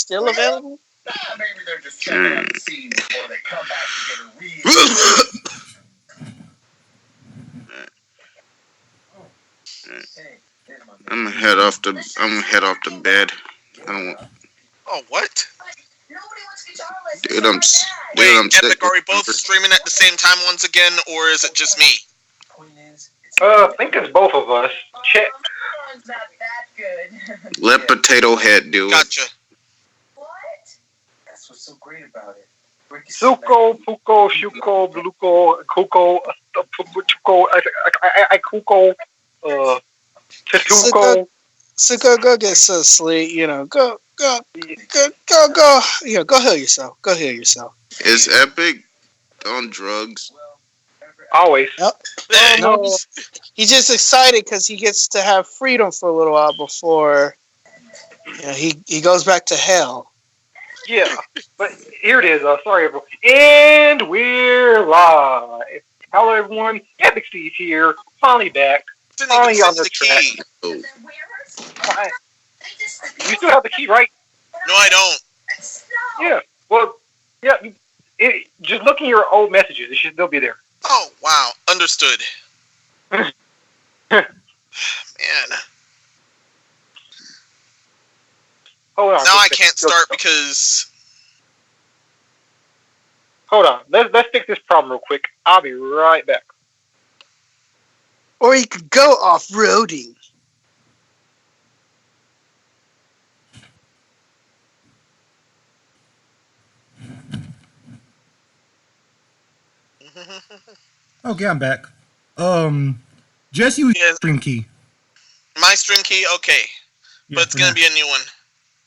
still available? Maybe they're just checking out the scene before they come back to get a I'm gonna head off to bed. I don't want. Oh, what? Dude, I'm sick. Epic, are we both streaming at the same time once again, or is it just me? I think it's both of us. Check. Let Potato Head do it. Gotcha. What? That's what's so great about it. Suko, Puko, Shuko, Bluko, Kuko, Puko, Kuko, Tatuko. So go get some sleep. You know, go. You know, go heal yourself. Go heal yourself. Is Epic on drugs? Always. Yep. No, he's just excited because he gets to have freedom for a little while before he goes back to hell. Yeah, but here it is. Sorry, everyone. And we're live. Hello, everyone. Epic C's here. Finally back. Finally on the track. Oh. You still have the key, right? No, I don't. Yeah. Well, yeah. Just look in your old messages. It should still be there. Oh, wow. Understood. Man. Hold on. Now I can't start because... Hold on. Let's fix this problem real quick. I'll be right back. Or you could go off-roading. Okay, I'm back. Just use stream key. My stream key? Okay. Yeah, but it's going to be a new one.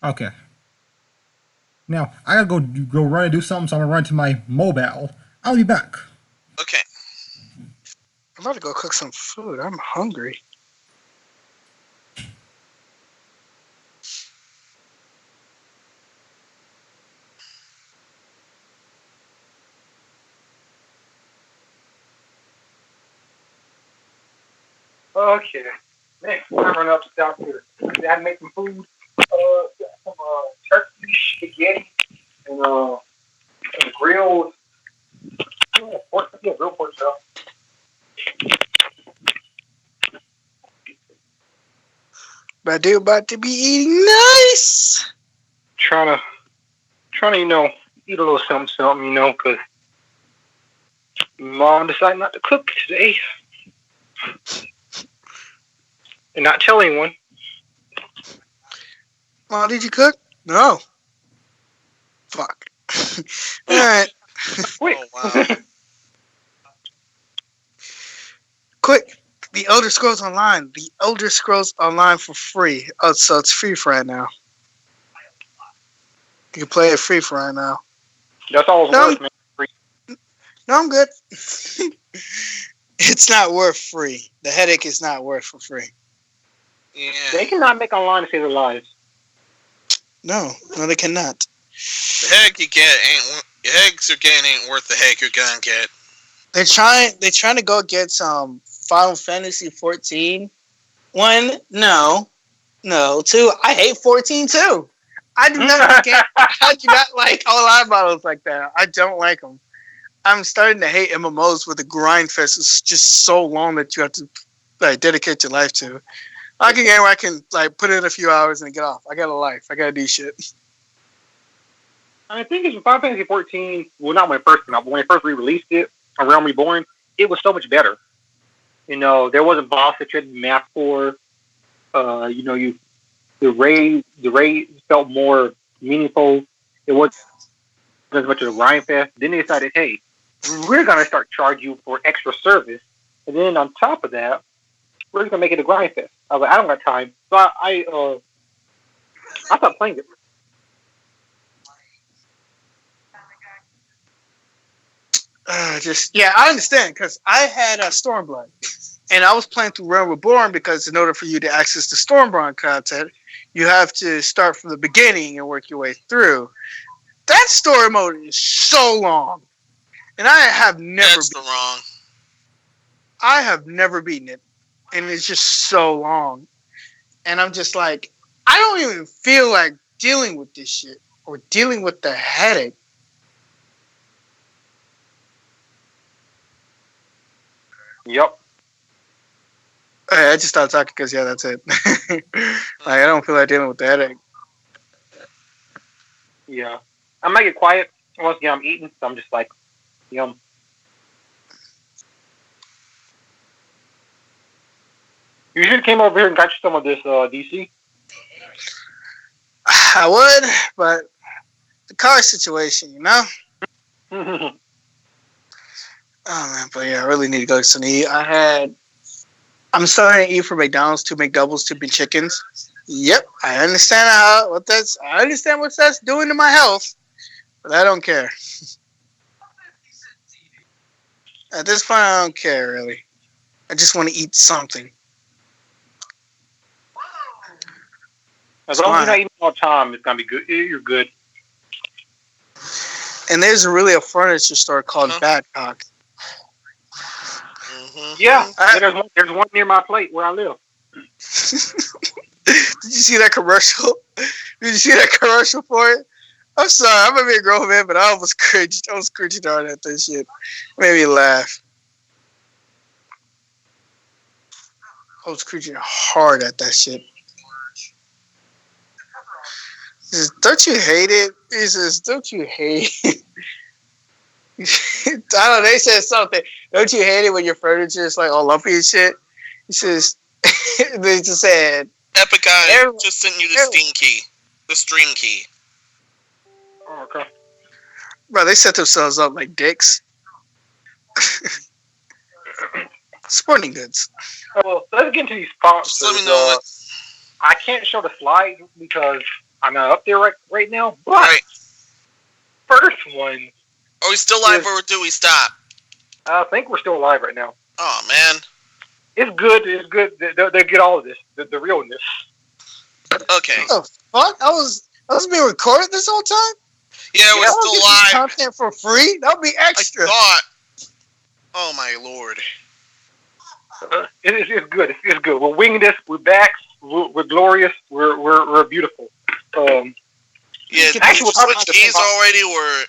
Okay. Now, I gotta go run and do something, so I'm gonna run to my mobile. I'll be back. Okay. I'm about to go cook some food. I'm hungry. Okay. Next, I run up down here. I had to make some food. Some turkey spaghetti and grilled pork. Yeah, grilled pork stuff. But they're about to be eating nice. Trying to, eat a little something, because Mom decided not to cook today. And not tell anyone. Mom, did you cook? No. Fuck. All right. Quick. Oh, wow. Quick. The Elder Scrolls Online. The Elder Scrolls Online for free. Oh, so it's free for right now. You can play it free for right now. That's all it's worth, man. Free. No, I'm good. It's not worth free. The headache is not worth for free. Yeah. They cannot make online to save their lives. No, they cannot. The heck you get the headaches you're getting ain't worth the heck you're gonna get. They're trying to go get some Final Fantasy 14. One, no. Two, I hate 14 too. I do not like online battles like that. I don't like them. I'm starting to hate MMOs with the grind fest. It's just so long that you have to dedicate your life to. I like a game where I can put in a few hours and get off. I got a life. I gotta do shit. I think it's Final Fantasy 14. Well, not when it first came out, but when they first re-released it on Realm Reborn, it was so much better. There wasn't boss that you had to map for. The raid felt more meaningful. It wasn't as much of a grind fest. Then they decided, hey, we're gonna start charging you for extra service, and then on top of that, we're gonna make it a grind fest. I was like, I don't got time, so I stopped playing it. I understand because I had Stormblood, and I was playing through Realm Reborn because in order for you to access the Stormborn content, you have to start from the beginning and work your way through. That story mode is so long, and I have never. I have never beaten it, and it's just so long, and I'm just like, I don't even feel like dealing with this shit. or dealing with the headache. Yep. I just stopped talking because, yeah, that's it. I don't feel like dealing with the headache. Yeah. I might get quiet once again I'm eating, so I'm just like, yum. You should have came over here and got you some of this DC. I would, but the car situation, you know? Oh, Oh, man, but yeah, I really need to go to some eat. I'm starting to eat from McDonald's, 2 McDoubles, 2 big chickens. Yep, I understand what that's doing to my health, but I don't care. At this point, I don't care, really. I just want to eat something. as long as you're not eating all the time, it's gonna be good. You're good. And there's really a furniture store called Badcock. Yeah, there's one near my plate where I live. Did you see that commercial? Did you see that commercial for it? I'm sorry, I'm gonna be a grown man, but I almost cringed. I was cringing hard at that shit. It made me laugh. I was cringing hard at that shit. He says, don't you hate it? He says, don't you hate it? I don't know, they said something. Don't you hate it when your furniture is like all lumpy and shit? He says, they just said, Epic Guy just sent you the stream key. Oh, okay. Bro, they set themselves up like dicks. Sporting goods. Well, let's get into these sponsors. Just let me know. I can't show the slide because I'm not up there right now. But Right. first one, Are we still live or do we stop? I think we're still alive right now. Oh, man. It's good. It's good. They get all of this, the realness. Okay. What the fuck? I was being recorded this whole time? Yeah, we're still live. Content for free? That would be extra. I thought. Oh, my lord. It's good. It's good. We're winging this. We're back. We're glorious. We're beautiful. Yeah, actually, did you switch keys already, or?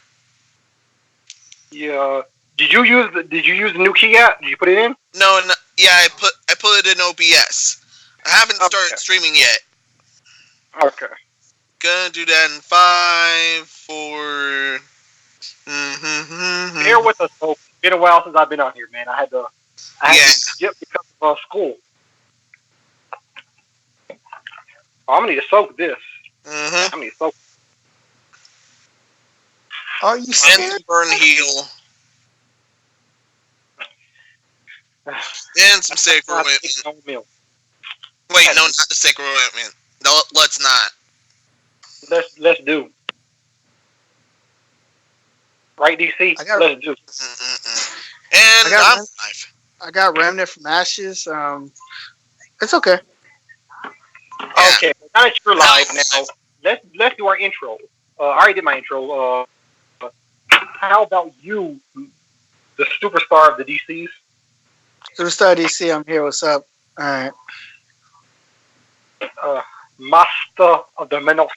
Yeah. Did you use the new key app? Did you put it in? No. Yeah, I put it in OBS. I haven't started streaming yet. Okay. Gonna do that in 5, 4. Bear with us, folks. It's been a while since I've been on here, man. I had to skip because of school. I'm gonna need to soak this. I'm gonna need to soak. Are you scared? And burn heal. And some sacred ointment. Wait, no, not the sacred ointment. No, let's not. Let's do. Right, DC? Let's do. And I'm live. I got Remnant from Ashes. It's okay. Yeah. Okay, now that you're live now, let's do our intro. I already did my intro. How about you, the superstar of the DCs? Superstar DC, I'm here. What's up? All right. Master of the Menos.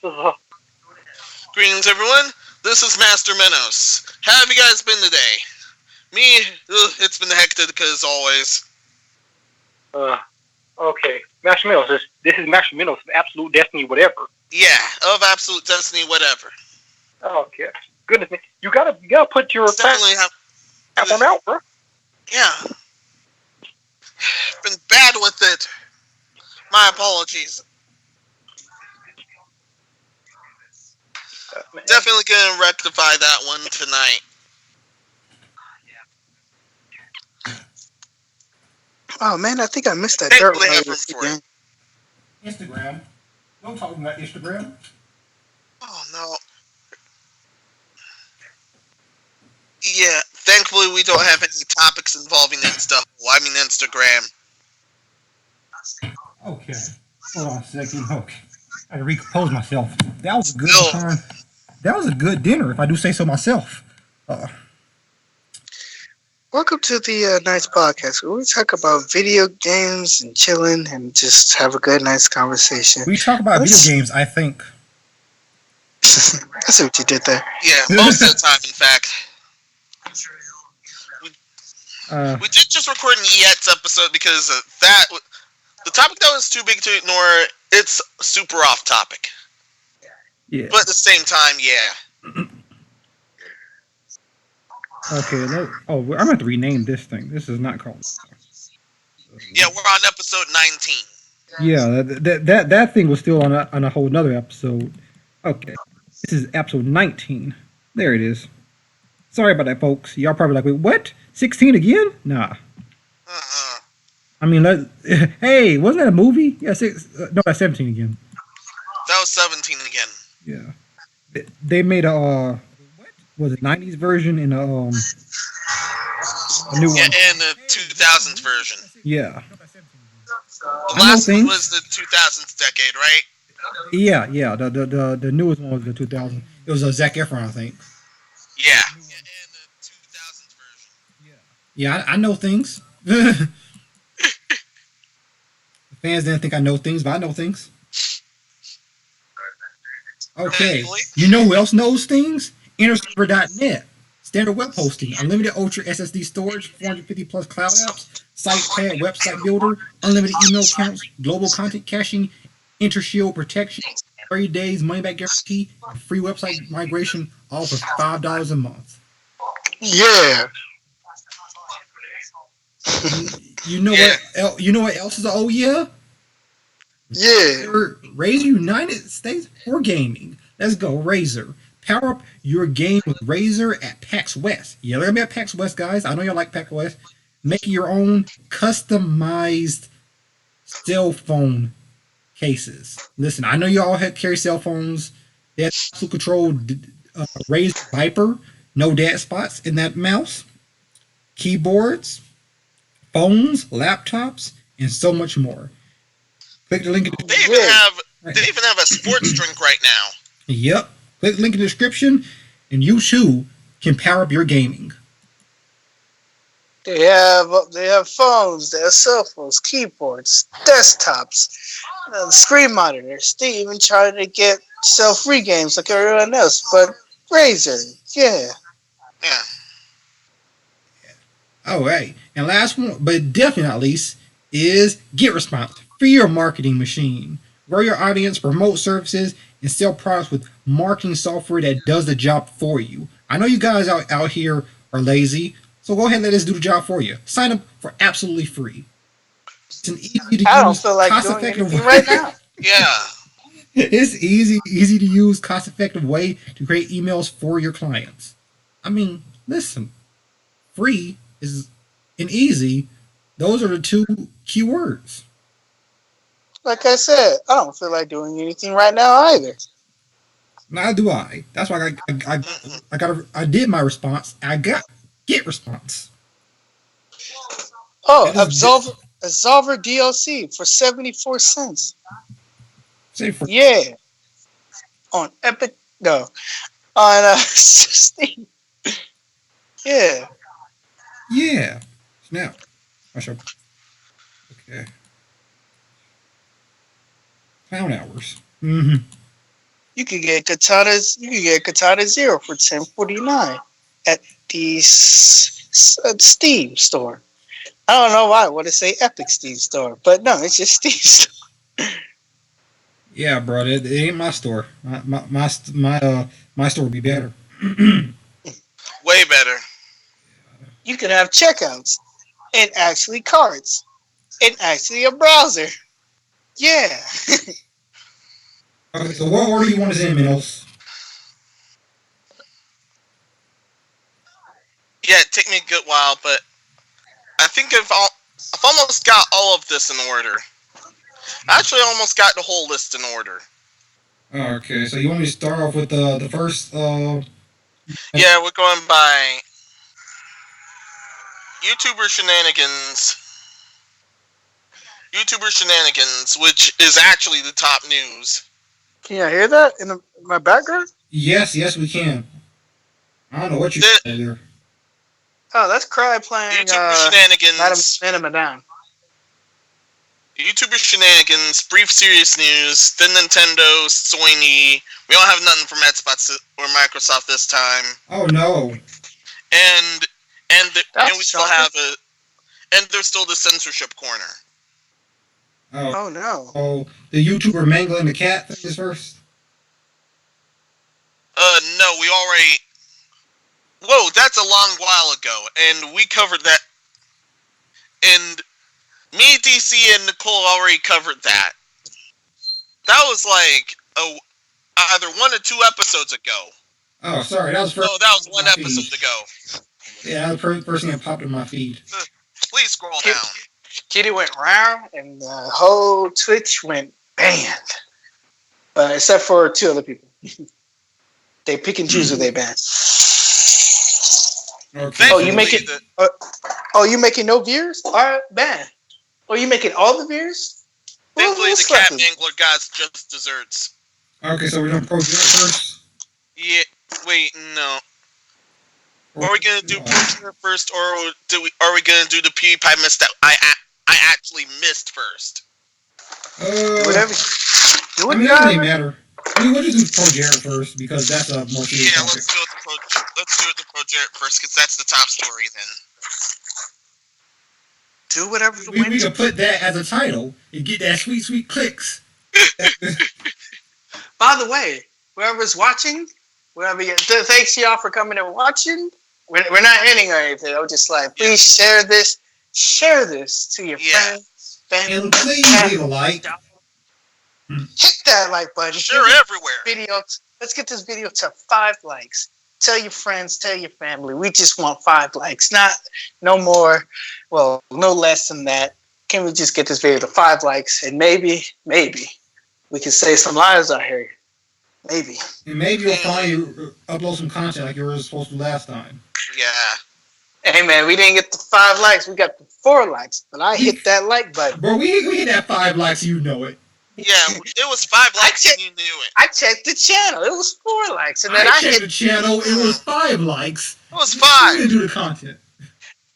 Greetings, everyone. This is Master Menos. How have you guys been today? Me, it's been hectic as always. Okay. Master Menos. This is Master Menos of Absolute Destiny, whatever. Yeah, of Absolute Destiny, whatever. Okay. Goodness me. You gotta put your platform out, bro. Yeah. Been bad with it. My apologies. Definitely gonna rectify that one tonight. Oh man, I think I missed that Thankfully dirt. have room for it. Instagram. Don't talk about Instagram. Oh no. Yeah, thankfully we don't have any topics involving Instagram. Okay. Hold on a second. Okay. I gotta recompose myself. That was a good time. That was a good dinner, if I do say so myself. Welcome to the Nice Podcast, where we talk about video games and chilling and just have a good, nice conversation. We talk about video games, I think. I see what you did there. Yeah, most of the time, in fact. We did just record an EX episode because the topic that was too big to ignore. It's super off topic. Yeah. But at the same time, yeah. Okay. I'm gonna have to rename this thing. This is not called. Yeah, we're on episode 19. Yeah, that thing was still on a whole nother episode. Okay, this is episode 19. There it is. Sorry about that, folks. Y'all probably like, wait, what? 16 again? Nah. I mean, hey, wasn't that a movie? Yeah, no, that's 17 again. That was 17 again. Yeah, they made a was it 90s version and a new one. Yeah, and the 2000s version. Yeah. The last one was the 2000s decade, right? Yeah. The newest one was the 2000. It was a Zac Efron, I think. Yeah. And the 2000s version. Yeah, I know things. The fans didn't think I know things, but I know things. Okay. You know who else knows things? InterServer.net. Standard web hosting, unlimited Ultra SSD storage, 450 plus cloud apps, site pad, website builder, unlimited email accounts, global content caching, InterShield protection, 30 days money back guarantee, and free website migration, all for $5 a month. Yeah. You know what? You know what else is? Oh yeah. Yeah. Razer United States for gaming. Let's go, Razer. Power up your game with Razer at PAX West. Yeah, they're gonna be at PAX West, guys. I know y'all like PAX West. Making your own customized cell phone cases. Listen, I know y'all carry cell phones. They have also controlled Razer Viper, no dead spots in that mouse, keyboards, phones, laptops, and so much more. Click the link in the They even have a sports drink right now. Yep. Click the link in the description, and you too can power up your gaming. They have phones, they have cell phones, keyboards, desktops, screen monitors. They even try to get sell-free games like everyone else, but Razer, yeah. All right, and last one, but definitely not least, is GetResponse for your marketing machine. Grow your audience, promote services, and sell products with marketing software that does the job for you. I know you guys out here are lazy, so go ahead and let us do the job for you. Sign up for absolutely free. It's an easy to use, I don't feel like doing anything right now. Yeah. It's easy to use, cost-effective way to create emails for your clients. I mean, listen, free is and easy. Those are the two key words. Like I said, I don't feel like doing anything right now either. Neither do I. That's why I did my response. I got GetResponse. Oh, Absolver DLC for 74 cents. Yeah. On Epic, no. On Steam. Yeah. Yeah. Now, I shall. Okay. Clown hours. Mm-hmm. You could get Katana Zero for $10.49 at the Steam store. I don't know why I want to say Epic Steam store, but no, it's just Steam store. Yeah, bro, it ain't my store. My store would be better. Way better. You can have checkouts and actually cards and actually a browser. Yeah. Okay, so what order you want us in, Minos? Yeah, it took me a good while, but I think I've almost got all of this in order. I actually almost got the whole list in order. Okay, so you want me to start off with the first? Yeah, we're going by YouTuber Shenanigans. YouTuber Shenanigans, which is actually the top news. Can you hear that in my background? Yes, we can. I don't know what you're saying there. Oh, that's Cry playing YouTuber Shenanigans. Madame Down. YouTuber shenanigans, brief serious news, then Nintendo, Sony. We don't have nothing from Xbox or Microsoft this time. Oh no. And That's we still shocking. have and there's still the censorship corner. Oh. Oh no. Oh, the YouTuber mangling the cat thing is first. No, we already. Whoa, that's a long while ago, and we covered that. And me, DC, and Nicole already covered that. That was like either 1 or 2 episodes ago. Oh, sorry, that was first. No, that was 1 my episode feed. ago. Yeah, that was the first thing that popped in my feed. Please scroll down. Kitty went round, and the whole Twitch went banned. Except for 2 other people. They pick and choose who they ban. Okay. Oh, you make Thankfully, it. Oh, you making no viewers? All right, ban. Oh, you making all the viewers? Thankfully, Who's the cat left? mangler got just desserts. Okay, so we're doing Pro Zero first. Yeah. Wait, no. Are we gonna do Pro first, or are we gonna do the PewDiePie miss that I actually missed first? Whatever. Do I it, mean, it doesn't really guys. matter. I mean, we'll just do Pro Jared first because that's a more serious Yeah, topic. let's do it the Pro Jarrett first, because that's the top story then. Do whatever the We wind. can put that as a title and get that sweet, sweet clicks. By the way, whoever's watching, thanks y'all for coming and watching. We're not ending or anything. I'm just like, please share this to your friends, family. And please leave a like. Hit that like button. Share Give everywhere. this video. Let's get this video to 5 likes. Tell your friends, tell your family. We just want 5 likes, no more. Well, no less than that. Can we just get this video to 5 likes? And maybe we can save some lives out here. Maybe. And maybe you'll finally upload some content like you were supposed to last time. Yeah. Hey man, we didn't get the 5 likes. We got the 4 likes, but I hit that like button. Bro, we hit that 5 likes, you know it. Yeah, it was 5 likes and you knew it. I checked the channel. It was 4 likes, and then I checked hit the channel. It was 5 likes. It was We 5. didn't do the content.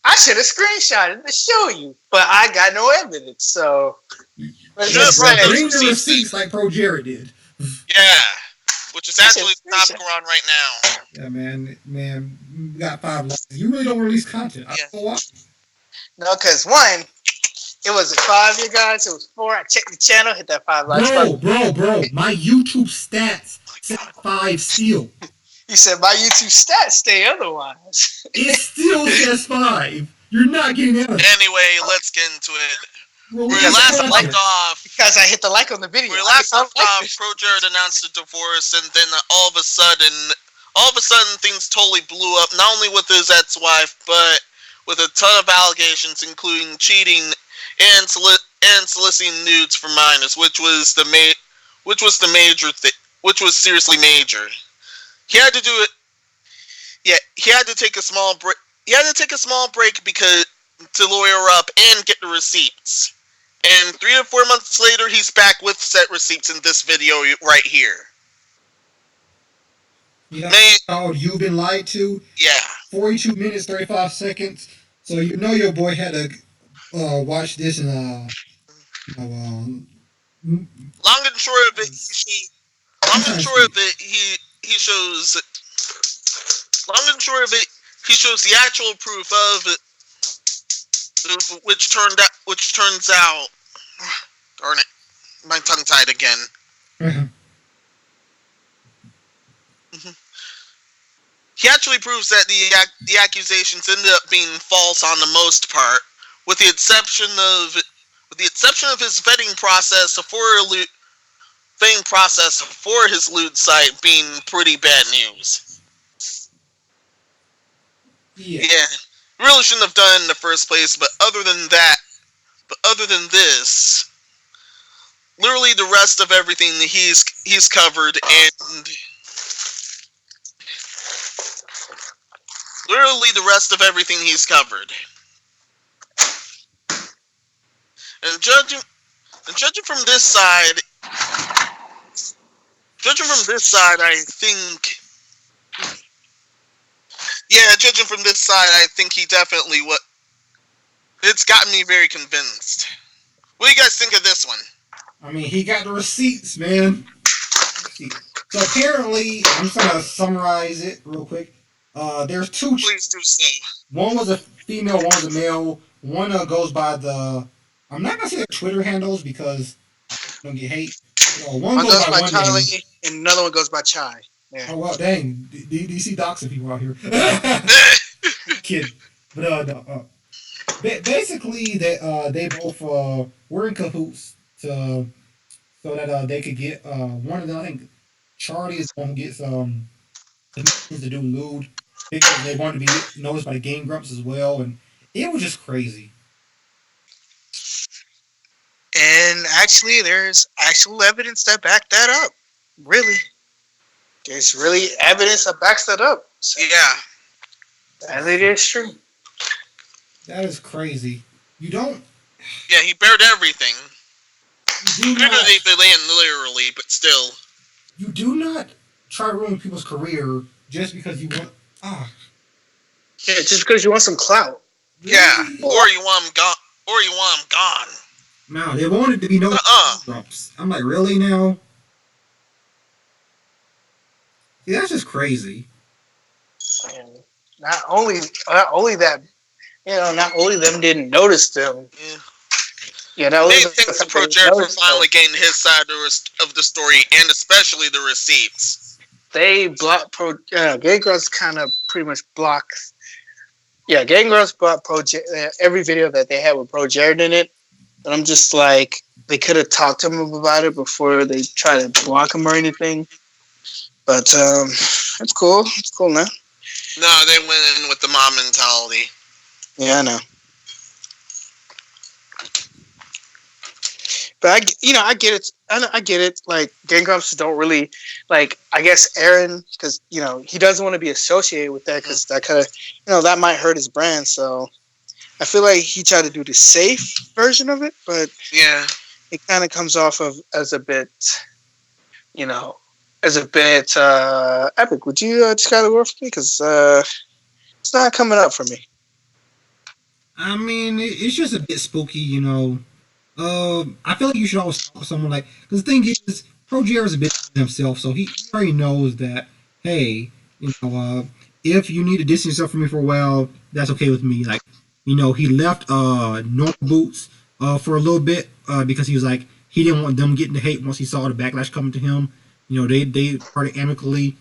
I should have screenshotted to show you, but I got no evidence. So let's Yeah, just bro, say, Bring the receipts like Pro Jared did. Yeah. Which is actually the topic we're on right now. Yeah, man, we got 5 likes. You really don't release content. I don't know why. no, because 1, it wasn't 5, you guys. It was 4. I checked the channel, hit that 5 likes button. Bro, my YouTube stats said 5 still. You said my YouTube stats stay otherwise. It still says 5. You're not getting that. Anyway, let's get into it. Bro, We got last content. left off. Because I hit the like on the video. We I last hit left the like off. button. Pro Jared announced a divorce, and then all of a sudden, things totally blew up. Not only with his ex-wife, but with a ton of allegations, including cheating and soliciting nudes from minors, which was seriously major. He had to do it. Yeah, he had to take a small break. He had to take a small break because to lawyer up and get the receipts. And 3 or 4 months later, he's back with set receipts in this video right here. Yeah, Man, called You've Been Lied To. yeah. 42 minutes, 35 seconds. So you know your boy had to watch this and Long and short of it, he shows the actual proof of it, which turns out, darn it, my tongue tied again. He actually proves that the accusations ended up being false on the most part, with the exception of his vetting process for his lewd site being pretty bad news. Yeah, really shouldn't have done it in the first place. But other than this, literally the rest of everything he's covered, and literally the rest of everything he's covered. And judging from this side, I think. Yeah, judging from this side, I think he definitely it's gotten me very convinced. What do you guys think of this one? I mean, he got the receipts, man. So apparently, I'm just gonna summarize it real quick. There's two. Please do so. One was a female, one was a male. One goes by the. I'm not gonna say their Twitter handles because I don't get hate. One goes by one Charlie, name, and another one goes by Chai. Yeah. Oh well, dang! DC doxing people out here. Kid, but basically they both were in cahoots to so that they could get one of them. I think Charlie is the one who gets to do lewd because they wanted to be noticed by the Game Grumps as well, and it was just crazy. And actually, there's actual evidence that back that up. Really, there's really evidence that backs that up. So, Yeah. and it is true. That is crazy. You don't. Yeah, he bared everything. You do not. Literally, but still. You do not try to ruin people's career just because you want. Yeah, just because you want some clout. Yeah, or you want him gone. Or you want him gone. No, they wanted to be no Grumps. I'm like, really now? See, that's just crazy. And not only that, not only them didn't notice them. Yeah. They thanks to ProJared for finally getting his side of the story, and especially the receipts. They blocked Game Grumps kind of pretty much blocked. Yeah, Game Grumps blocked every video that they had with ProJared in it. And I'm just like, they could have talked to him about it before they try to block him or anything. But it's cool. It's cool now. No, they went in with the mom mentality. Yeah, I know. But I get it. I get it. Like, Game Grumps don't really like. I guess Aaron, because he doesn't want to be associated with that because that kind of that might hurt his brand. So I feel like he tried to do the safe version of it, but yeah, it kind of comes off as a bit, epic. Would you just kind of work for me? Because it's not coming up for me. I mean, it's just a bit spooky, I feel like you should always talk to someone like, because the thing is, ProJared is a bit himself, so he already knows that, hey, if you need to distance yourself from me for a while, that's okay with me. Like, he left Normal Boots for a little bit because he was like, he didn't want them getting the hate once he saw the backlash coming to him. They parted amicably.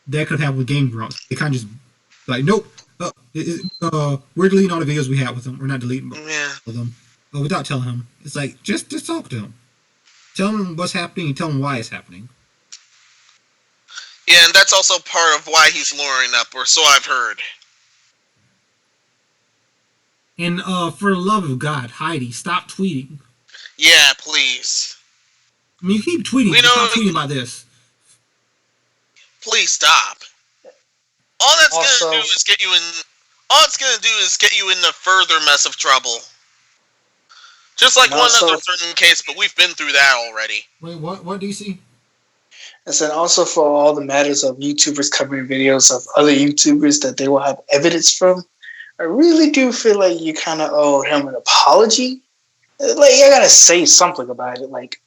That could have happened with Game Grumps. They kind of just like, nope, we're deleting all the videos we have with them. We're not deleting them without telling him. It's like, just talk to him. Tell him what's happening and tell him why it's happening. Yeah, and that's also part of why he's luring up, or so I've heard. And for the love of God, Heidi, stop tweeting. Yeah, please. I mean, you keep tweeting. Stop tweeting about this. Please stop. All that's gonna do is get you in. All it's gonna do is get you in a further mess of trouble. Just like one other certain case, but we've been through that already. Wait, what? What, DC? And then also for all the matters of YouTubers covering videos of other YouTubers that they will have evidence from, I really do feel like you kind of owe him an apology. Like, you gotta say something about it. Like,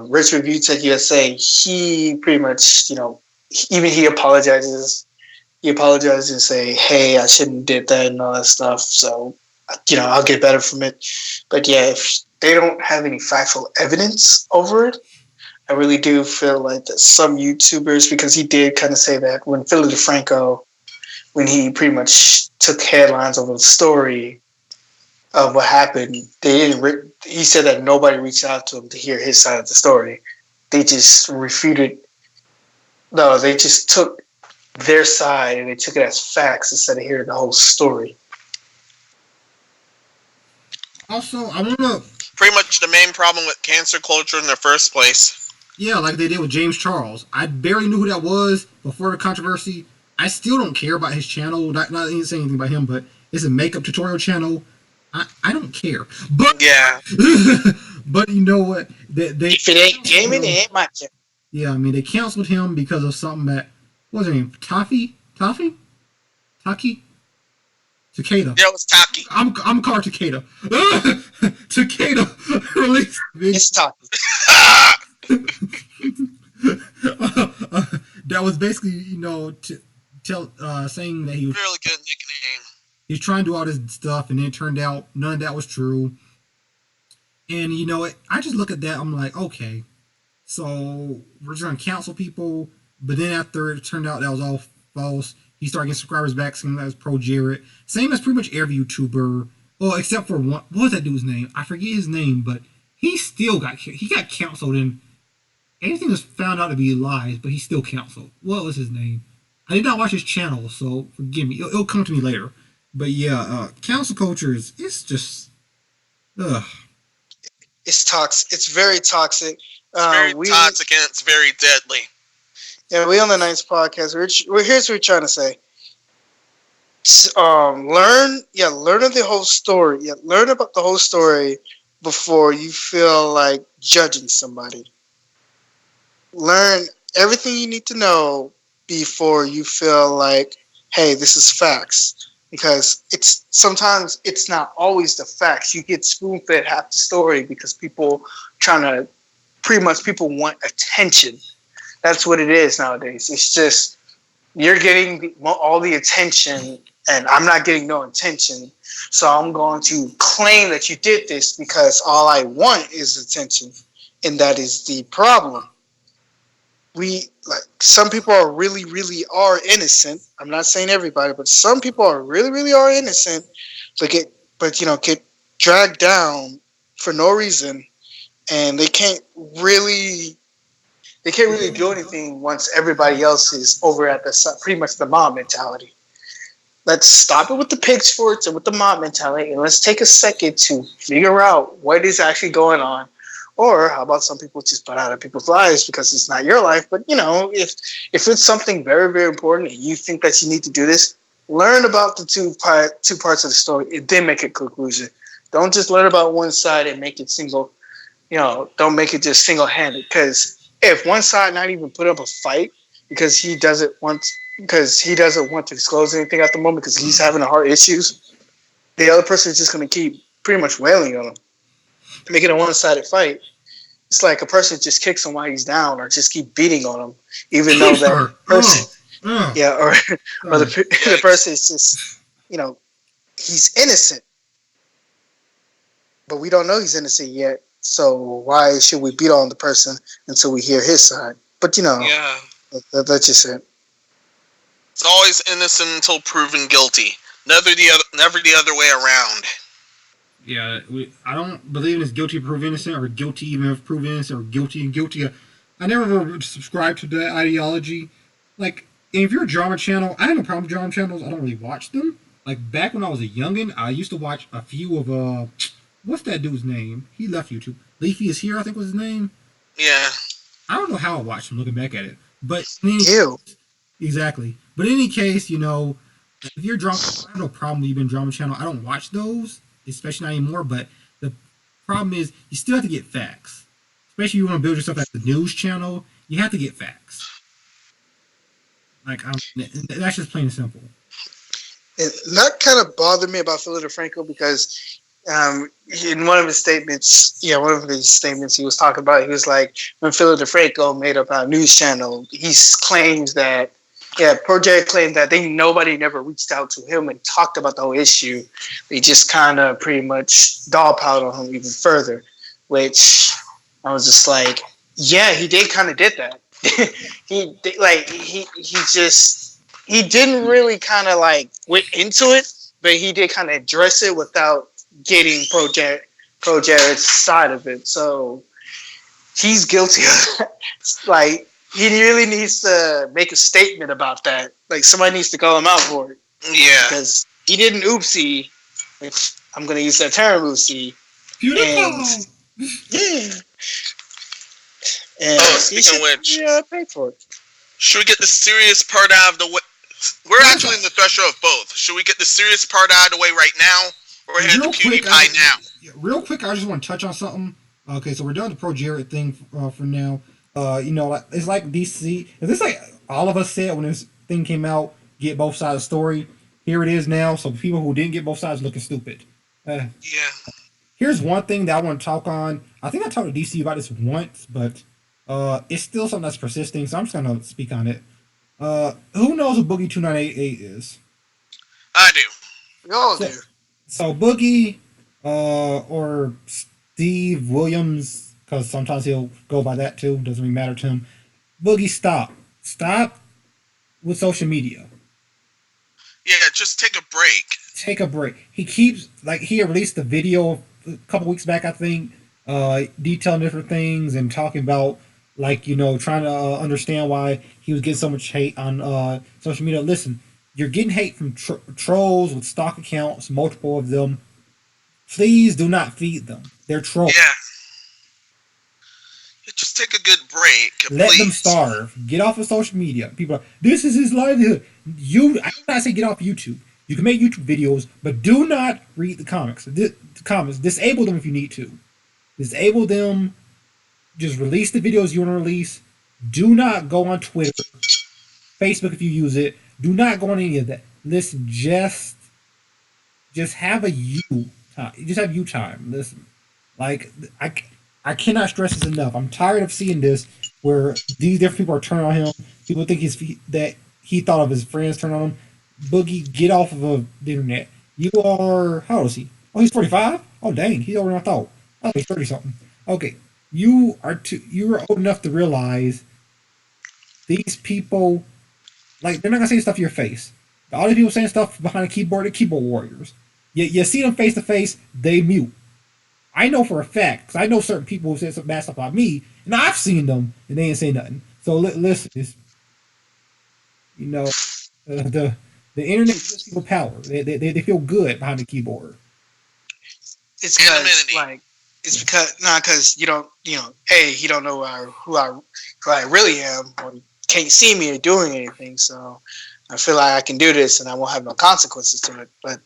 Rich Review Tech USA, he pretty much, even he apologizes. He apologizes and say, hey, I shouldn't have did that and all that stuff. So, I'll get better from it. But yeah, if they don't have any factual evidence over it, I really do feel like that some YouTubers, because he did kind of say that when Philly DeFranco, when he pretty much took headlines over the story of what happened, he said that nobody reached out to him to hear his side of the story. They just refuted. No, they just took their side and they took it as facts instead of hearing the whole story. Also, I want to... Pretty much the main problem with cancer culture in the first place. Yeah, like they did with James Charles. I barely knew who that was before the controversy. I still don't care about his channel. Not saying anything about him, but it's a makeup tutorial channel. I don't care. But yeah. But you know what? They if it ain't gaming, it ain't my channel. Yeah, I mean, they canceled him because of something that... What was her name? Taki? Takeda. Yeah, it was Taki. I'm calling Takeda. Takeda released It's Taki. that was basically, saying that he was Really good nickname. trying to do all this stuff, and then it turned out none of that was true. And I just look at that, I'm like, okay, so we're trying to cancel people, but then after it turned out that was all false, he started getting subscribers back, saying that was pro Jarrett. Same as pretty much every YouTuber, well, except for one. What was that dude's name? I forget his name, but he still got canceled, and everything was found out to be lies, but he's still canceled. What was his name? I did not watch his channel, so forgive me. It'll come to me later. But yeah, cancel culture it's just, ugh. It's toxic. It's very toxic. It's very toxic and it's very deadly. Yeah, we on the Ninth podcast. Here's what we're trying to say. Learn of the whole story. Yeah, learn about the whole story before you feel like judging somebody. Learn everything you need to know before you feel like, hey, this is facts. Because sometimes it's not always the facts. You get spoon-fed half the story because people want attention. That's what it is nowadays. It's just you're getting all the attention and I'm not getting no attention. So I'm going to claim that you did this because all I want is attention. And that is the problem. Some people are really, really are innocent. I'm not saying everybody, but some people are really, really are innocent. Get dragged down for no reason, and they can't really do anything once everybody else is over at pretty much the mob mentality. Let's stop it with the pitchforks and with the mob mentality, and let's take a second to figure out what is actually going on. Or how about some people just butt out of people's lives because it's not your life? But if it's something very, very important and you think that you need to do this, learn about the two parts of the story and then make a conclusion. Don't just learn about one side and make it single. Don't make it just single-handed. Because if one side not even put up a fight because he doesn't want to disclose anything at the moment because he's having heart issues, the other person is just going to keep pretty much wailing on him. Make it a one-sided fight. It's like a person just kicks him while he's down, or just keep beating on him, even though that person, or the person is just, he's innocent, but we don't know he's innocent yet. So why should we beat on the person until we hear his side? But that's just it. It's always innocent until proven guilty. Never the other way around. Yeah, I don't believe in this guilty prove innocent or guilty even if proven innocent or guilty and guilty. I never subscribed to that ideology. Like, if you're a drama channel, I have no problem with drama channels. I don't really watch them. Like, back when I was a youngin', I used to watch a few of, what's that dude's name? He left YouTube. Leafy is Here, I think was his name. Yeah. I don't know how I watched him looking back at it. But exactly. But in any case, if you're drama, I have no problem with you being drama channel. I don't watch those, especially not anymore, but the problem is you still have to get facts. Especially if you want to build yourself as a news channel, you have to get facts. That's just plain and simple. And that kind of bothered me about Philip DeFranco because in one of his statements, he was talking about, he was like, when Philip DeFranco made up our news channel, he claims that, Project claimed that nobody never reached out to him and talked about the whole issue. They just kind of pretty much dogpiled on him even further, which I was just like, yeah, he did that. he didn't really kind of like went into it, but he did kind of address it without getting Pro Jared's side of it. So he's guilty of that. Like, he really needs to make a statement about that. Like, somebody needs to call him out for it. Yeah. Because he didn't oopsie, which I'm going to use that term, oopsie. Beautiful. And speaking of which, pay for it. Should we get the serious part out of the way? We're actually in the threshold of both. Should we get the serious part out of the way right now, or head to PewDiePie now? Real quick, I just want to touch on something. Okay, so we're done with the Pro Jared thing for now. It's like DC. It's like all of us said when this thing came out. Get both sides of the story. here it is now. So people who didn't get both sides looking stupid. Yeah. Here's one thing that I want to talk on. I think I talked to DC about this once, but it's still something that's persisting. So I'm just gonna speak on it. Who knows what Boogie 2988 is? I do. We all So, do. so Boogie, or Steve Williams, because sometimes he'll go by that too. Doesn't really matter to him. Boogie, stop with social media. Yeah, just take a break. Take a break. He keeps he released a video a couple weeks back, I think, detailing different things and talking about trying to understand why he was getting so much hate on social media. Listen, you're getting hate from trolls with stock accounts, multiple of them. Please do not feed them. They're trolls. Yeah. Just take a good break. Let please. them starve. Get off of social media. People are, this is his livelihood. I do not say get off YouTube. You can make YouTube videos, but do not read the comics. The comments. Disable them if you need to. Disable them. Just release the videos you want to release. Do not go on Twitter, Facebook if you use it. Do not go on any of that. Listen, just have a you time. Just have you time. Listen, I cannot stress this enough. I'm tired of seeing this where these different people are turning on him. People think that he thought of his friends turning on him. Boogie, get off of the internet. You are, how old is he? Oh, he's 45? Oh, dang, he's older than I thought. Oh, he's 30 something. Okay, you are old enough to realize these people, they're not gonna say stuff to your face. All these people saying stuff behind a keyboard, they're keyboard warriors. You see them face to face, they mute. I know for a fact, because I know certain people who said some bad stuff about me, and I've seen them, and they ain't say nothing. So listen, the internet gives people power. They feel good behind the keyboard. It's because you don't you don't know who I really am, or you can't see me or doing anything. So I feel like I can do this, and I won't have no consequences to it. But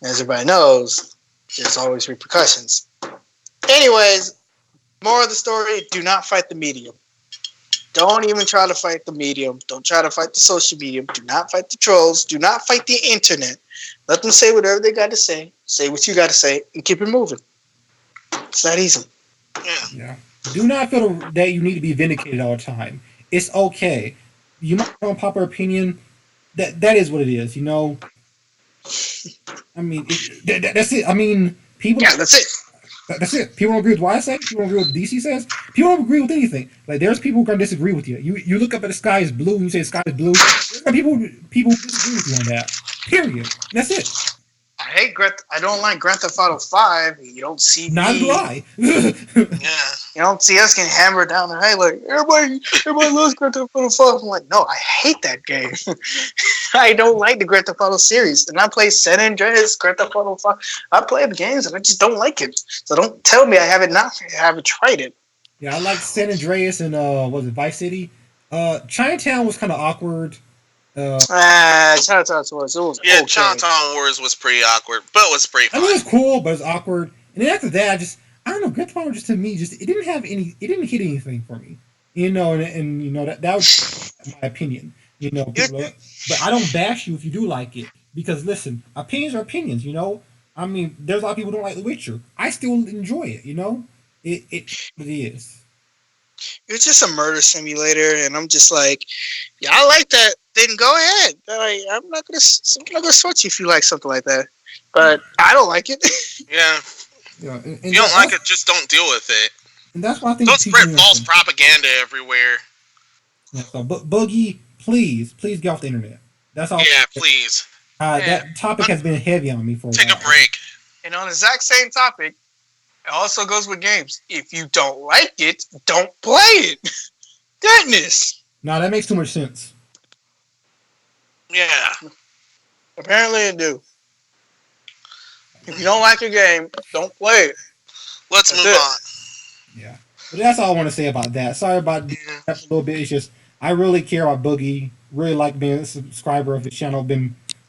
as everybody knows, there's always repercussions. Anyways, more of the story: do not fight the medium. Don't even try to fight the medium. Don't try to fight the social medium. Do not fight the trolls. Do not fight the internet. Let them say whatever they got to say. Say what you got to say, and keep it moving. It's that easy. Yeah. Do not feel that you need to be vindicated all the time. It's okay. You might have a popular opinion. That is what it is. I mean, that's it. I mean, people. Yeah, that's it. That's it. People don't agree with what I say. People don't agree with what DC says. People don't agree with anything. There's people who are gonna disagree with you. You look up at the sky is blue. And you say the sky is blue. There's people disagree with you on that. Period. That's it. I don't like Grand Theft Auto 5. You don't see Neither do I. Yeah. You don't see us getting hammered down the hey, like everybody loves Grand Theft Auto 5. I'm like, no, I hate that game. I don't like the Grand Theft Auto series. And I play San Andreas, Grand Theft Auto 5. I play the games and I just don't like it. So don't tell me I haven't tried it. Yeah, I like San Andreas and was it Vice City? Chinatown was kind of awkward. Shoutouts was Yeah, okay. Chinatown Wars was pretty awkward, but it was pretty fun. I mean, it was cool, but it was awkward. And then after that, I don't know, Grand Theft Auto just to me, it didn't hit anything for me. That was my opinion. But I don't bash you if you do like it. Because listen, opinions are opinions, I mean, there's a lot of people who don't like The Witcher. I still enjoy it, It is. It's just a murder simulator, and I'm just like, yeah, I like that. Then go ahead. I'm not gonna sweat you if you like something like that. But I don't like it. Yeah. Yeah, if you don't like it, just don't deal with it. And that's why I think don't spread false propaganda everywhere. Yeah, so Boogie, please get off the internet. That's all. Yeah, please. That topic has been heavy on me for a while. Take a break. And on the exact same topic, it also goes with games. If you don't like it, don't play it. Goodness. No, that makes too much sense. Yeah. Apparently it do. If you don't like a game, don't play it. Let's move on. Yeah. But that's all I want to say about that. Sorry about that a little bit. It's just, I really care about Boogie. Really like being a subscriber of his channel.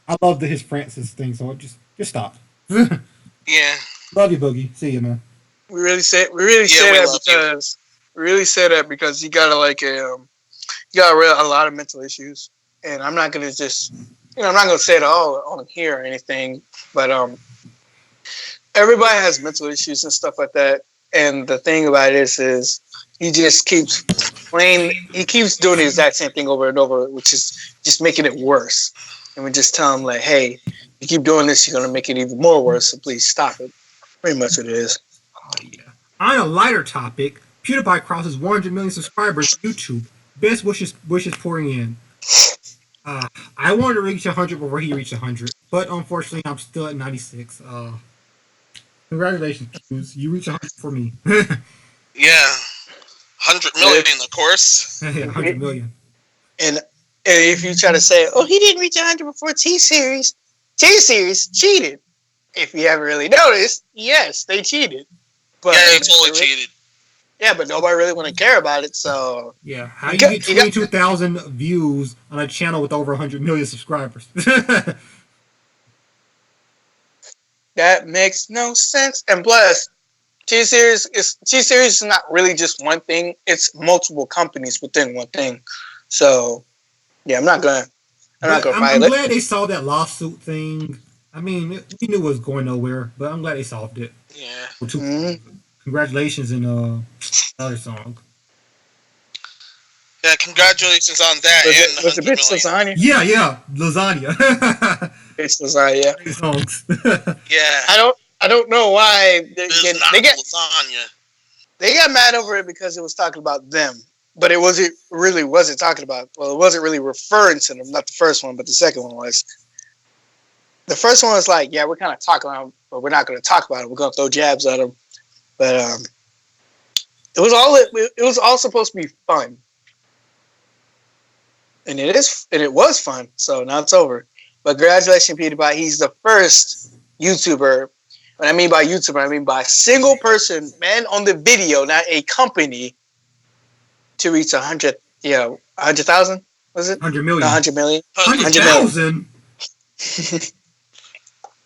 I love his Francis thing, so just stop. Yeah. Love you, Boogie. See you, man. We really say that because you got a lot of mental issues, and I'm not gonna just I'm not gonna say it all on here or anything, but everybody has mental issues and stuff like that. And the thing about it is he just keeps playing. He keeps doing the exact same thing over and over, which is just making it worse. And we just tell him like, "Hey, you keep doing this, you're gonna make it even more worse. So please stop it." Pretty much what it is. Oh, yeah. On a lighter topic, PewDiePie crosses 100 million subscribers on YouTube. Best wishes pouring in. I wanted to reach 100 before he reached 100, but unfortunately, I'm still at 96. Congratulations, Pews. You reached 100 for me. Yeah, 100 million, of course. Yeah, 100 million. And if you try to say, "Oh, he didn't reach 100 before T-Series," T-Series cheated. If you haven't really noticed, yes, they cheated. But Yeah, they totally cheated. Yeah, but nobody really want to care about it. So yeah, how you get 22,000 views on a channel with over 100 million subscribers? that makes no sense. And plus, T-Series is not really just one thing. It's multiple companies within one thing. So yeah, I'm not gonna fight it. I'm glad they solved that lawsuit thing. I mean, we knew it was going nowhere, but I'm glad they solved it. Yeah. Congratulations in another song. Yeah, congratulations on that. Was it bitch lasagna? Yeah, lasagna. Bitch lasagna. Great songs. Yeah. I don't know why they get lasagna. They got mad over it because it was talking about them, but it wasn't talking about. Well, it wasn't really referring to them. Not the first one, but the second one was. The first one was like, yeah, we're kind of talking about them, but we're not going to talk about it. We're going to throw jabs at them. But it was all supposed to be fun, and it was fun. So now it's over. But congratulations, PewDiePie. He's the first YouTuber. What I mean by YouTuber, I mean by a single person, man, on the video, not a company, to reach 100. 100,000. Was it 100 million? 100 million. 100,000.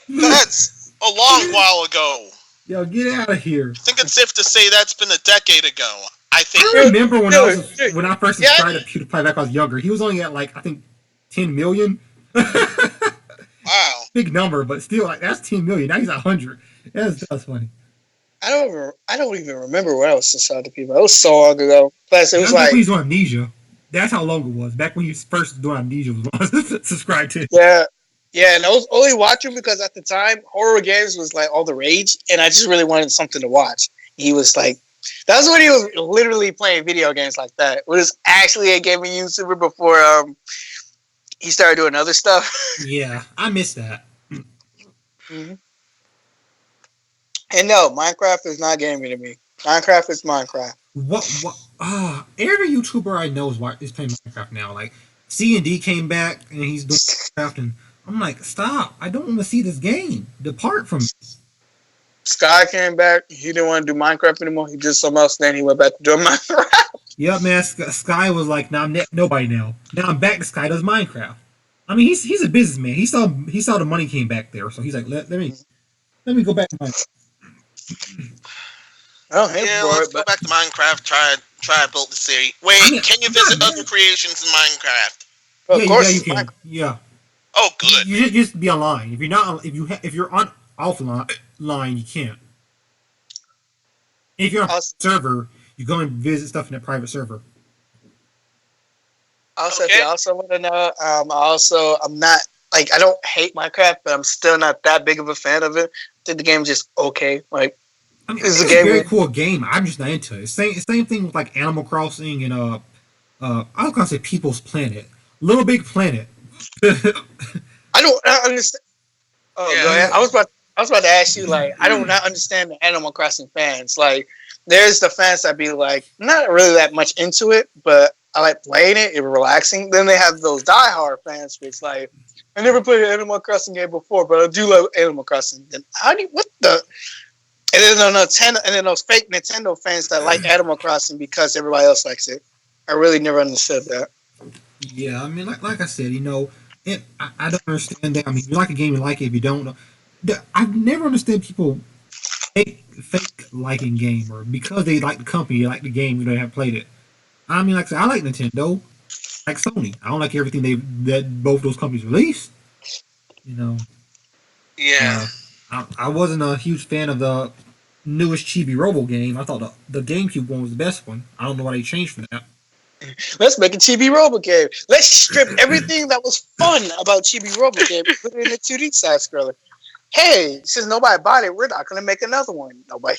That's a long while ago. Yo, get out of here. I think it's safe to say that's been a decade ago. I remember when I first subscribed to PewDiePie back when I was younger. He was only at like I think 10 million. Wow. Big number, but still like that's 10 million. Now he's at 100. That's funny. I don't even remember when I was subscribed to PewDiePie. It was so long ago. Plus, it was like he's on Amnesia. That's how long it was. Back when he was first doing Amnesia was when I was subscribed to. Yeah, and I was only watching because at the time horror games was like all the rage, and I just really wanted something to watch. He was like, that was when he was literally playing video games like that. It was actually a gaming YouTuber before he started doing other stuff. Yeah, I miss that. Mm-hmm. And no, Minecraft is not gaming to me. Minecraft is Minecraft. What? Every YouTuber I know is playing Minecraft now. Like C&D came back and he's doing Minecraft, and I'm like, stop! I don't want to see this game. Depart from it. Sky came back. He didn't want to do Minecraft anymore. He did something else. Then he went back to doing Minecraft. Yep, man. Sky was like, "Nah, I'm nobody now. Now I'm back to Sky does Minecraft." I mean, he's a businessman. He saw the money came back there, so he's like, let me go back to Minecraft. Let's go back to Minecraft. Try to build the city. Wait, can you visit other creations in Minecraft? Well, of course, you can. Yeah. Oh, good. You just be online. If you're not, if you're on offline, you can't. If you're on a server, you go and visit stuff in a private server. Also, if you also want to know, I'm not like I don't hate Minecraft, but I'm still not that big of a fan of it. I think the game's just okay. Like, I mean, it's a very cool game. I'm just not into it. Same thing with like Animal Crossing and I was gonna say People's Planet, Little Big Planet. I don't understand. Oh, yeah. Go ahead. I was about to ask you, like, I do not understand the Animal Crossing fans. Like, there's the fans that be like, not really that much into it, but I like playing it. It's relaxing. Then they have those diehard fans, which like, I never played an Animal Crossing game before, but I do love Animal Crossing. Then what the? And then those fake Nintendo fans that like Animal Crossing because everybody else likes it. I really never understood that. Yeah, I mean, like I said, I don't understand that. I mean, if you like a game, you like it. If you don't, I've never understood people fake liking game or because they like the company, they like the game, they haven't played it. I mean, like I said, I like Nintendo, like Sony. I don't like everything that both those companies release, You know, Yeah. I wasn't a huge fan of the newest Chibi Robo game. I thought the GameCube one was the best one. I don't know why they changed from that. Let's make a Chibi Robo game. Let's strip everything that was fun about Chibi Robo game and put it in a 2D side scroller. Hey, since nobody bought it, we're not going to make another one. Nobody.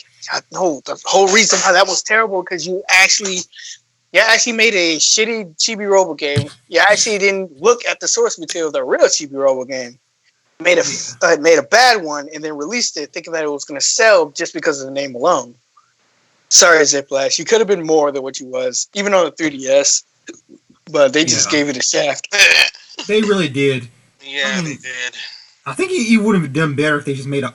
No, the whole reason why that was terrible because you actually made a shitty Chibi Robo game. You actually didn't look at the source material of the real Chibi Robo game. Made a bad one and then released it thinking that it was going to sell just because of the name alone. Sorry, Ziplash. You could have been more than what you was, even on the 3DS. But they just gave it a shaft. They really did. Yeah, they did. I think you would have done better if they just made a,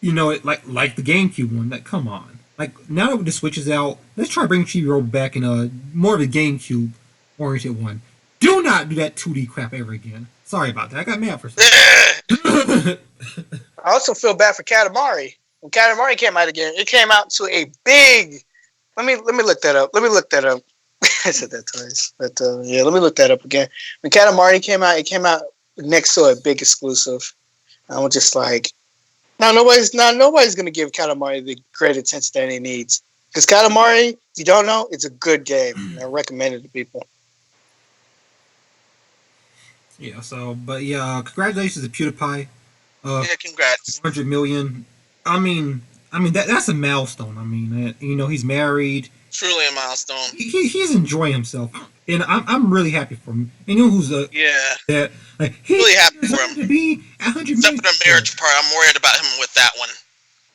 like the GameCube one. Like, come on. Like, now that the Switch is out, let's try to bring Chibi Robo back in a more of a GameCube-oriented one. Do not do that 2D crap ever again. Sorry about that. I got mad for a second. I also feel bad for Katamari. When Katamari came out again, it came out to a big. Let me look that up. I said that twice, but yeah, let me look that up again. When Katamari came out, it came out next to a big exclusive. I was just like, nobody's gonna give Katamari the great attention that he needs. Because Katamari, if you don't know, it's a good game. And I recommend it to people. Yeah. So, but yeah, congratulations to PewDiePie. Yeah, congrats. 100 million. I mean that's a milestone. I mean, he's married. Truly a milestone. He's enjoying himself, and I'm really happy for him. And you know who's that like really happy for him to be 100 Except for the marriage part, I'm worried about him with that one.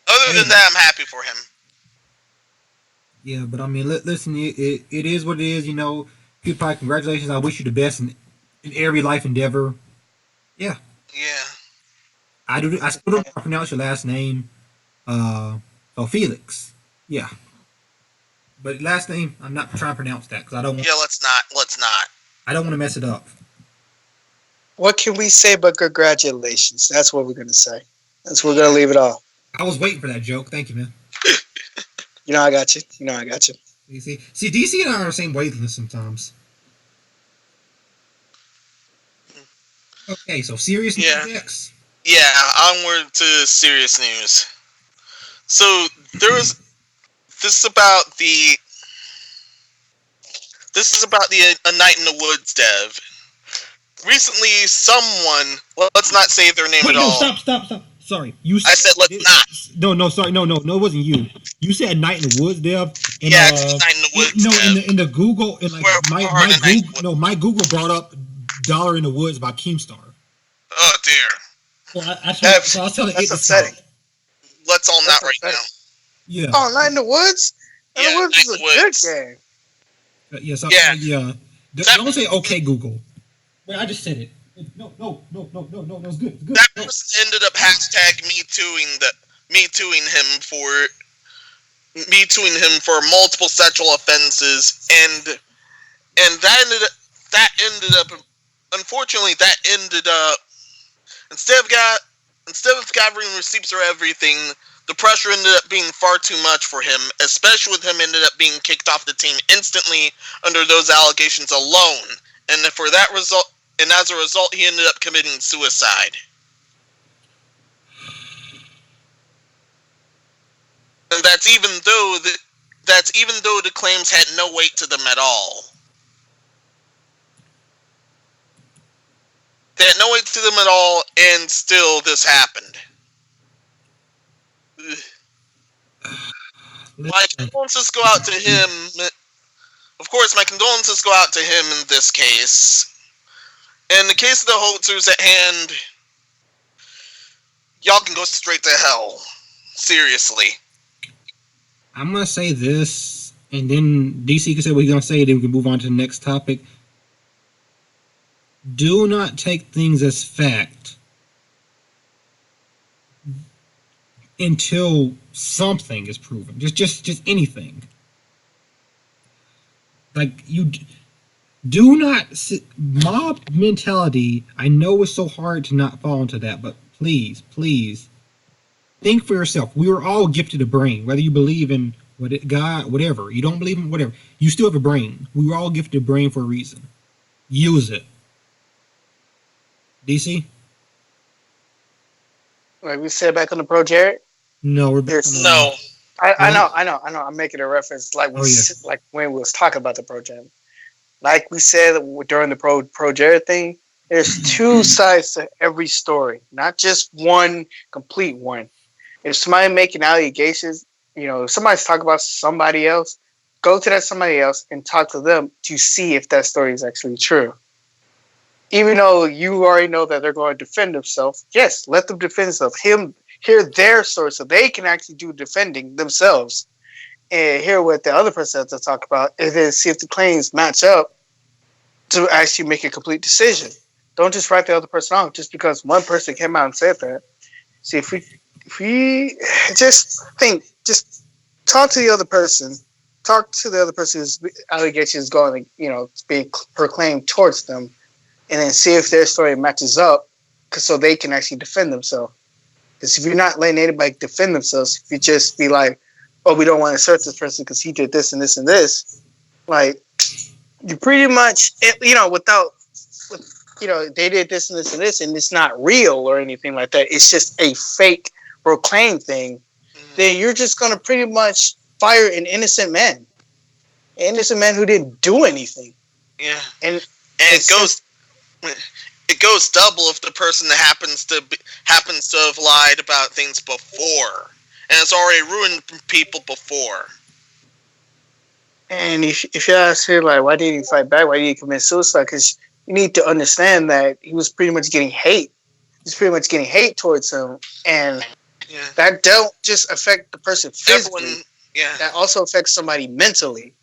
Other than that, I'm happy for him. Yeah, but I mean, listen, it is what it is. PewDiePie, congratulations. I wish you the best in every life endeavor. Yeah. Yeah. I still don't know how to pronounce your last name. Felix. Yeah. But last name, I'm not trying to pronounce that because I don't want. Yeah, let's not. I don't want to mess it up. What can we say but congratulations? That's what we're going to say. That's where we're going to leave it all. I was waiting for that joke. Thank you, man. I got you. You see, DC and I are on the same wavelength sometimes. Okay, so serious news next. Yeah, onward to serious news. So this is about the A Night in the Woods dev. Recently, someone, let's not say their name at all. Stop. Sorry, I said let's not. No, sorry, no, it wasn't you. You said Night in the Woods dev. And, yeah, Night in the Woods. In the Google, and like my Google brought up Dollar in the Woods by Keemstar. Oh dear. Well, that's upsetting. Let's all not right now. Yeah. Oh, Night in the Woods? Yeah, Night in the Woods is a good game. Don't say okay, Google. Wait, I just said it. No, it's good. That person ended up hashtag me tooing him for multiple sexual offenses, and that ended up unfortunately instead of gathering receipts or everything, the pressure ended up being far too much for him, especially with him ended up being kicked off the team instantly under those allegations alone. And as a result, he ended up committing suicide. And that's even though the claims had no weight to them at all. They had no weight to them at all, and still this happened. My condolences go out to him. Of course, my condolences go out to him in this case. In the case of the hoaxers at hand, y'all can go straight to hell. Seriously. I'm going to say this, and then DC can say what he's going to say, then we can move on to the next topic. Do not take things as fact until something is proven. Just anything. Like, you do not mob mentality. I know it's so hard to not fall into that, but please think for yourself. We were all gifted a brain, whether you believe in God, whatever. You don't believe in whatever. You still have a brain. We were all gifted a brain for a reason. Use it. DC? Like we said back on the Pro Jared. No, we're back on No. I know. I'm making a reference like like when we was talking about the Pro Jared. Like we said during the Pro Jared thing, there's two sides to every story, not just one complete one. If somebody making allegations, if somebody's talking about somebody else, go to that somebody else and talk to them to see if that story is actually true. Even though you already know that they're going to defend themselves, yes, let them defend themselves. Hear their story so they can actually do defending themselves and hear what the other person has to talk about, and then see if the claims match up to actually make a complete decision. Don't just write the other person off just because one person came out and said that. See, if we just talk to the other person, talk to the other person whose allegations going, being proclaimed towards them, and then see if their story matches up, so they can actually defend themselves. Because if you're not letting anybody defend themselves, if you just be like, "Oh, we don't want to assert this person because he did this and this and this," like you pretty much, they did this and this and this, and it's not real or anything like that. It's just a fake proclaim thing. Then you're just gonna pretty much fire an innocent man who didn't do anything. Yeah, and it goes double if the person that happens to have lied about things before, and it's already ruined people before. And if you ask her, like, why did he fight back? Why did he commit suicide? Because you need to understand that he was pretty much getting hate. He's pretty much getting hate towards him, and that don't just affect the person physically. That also affects somebody mentally.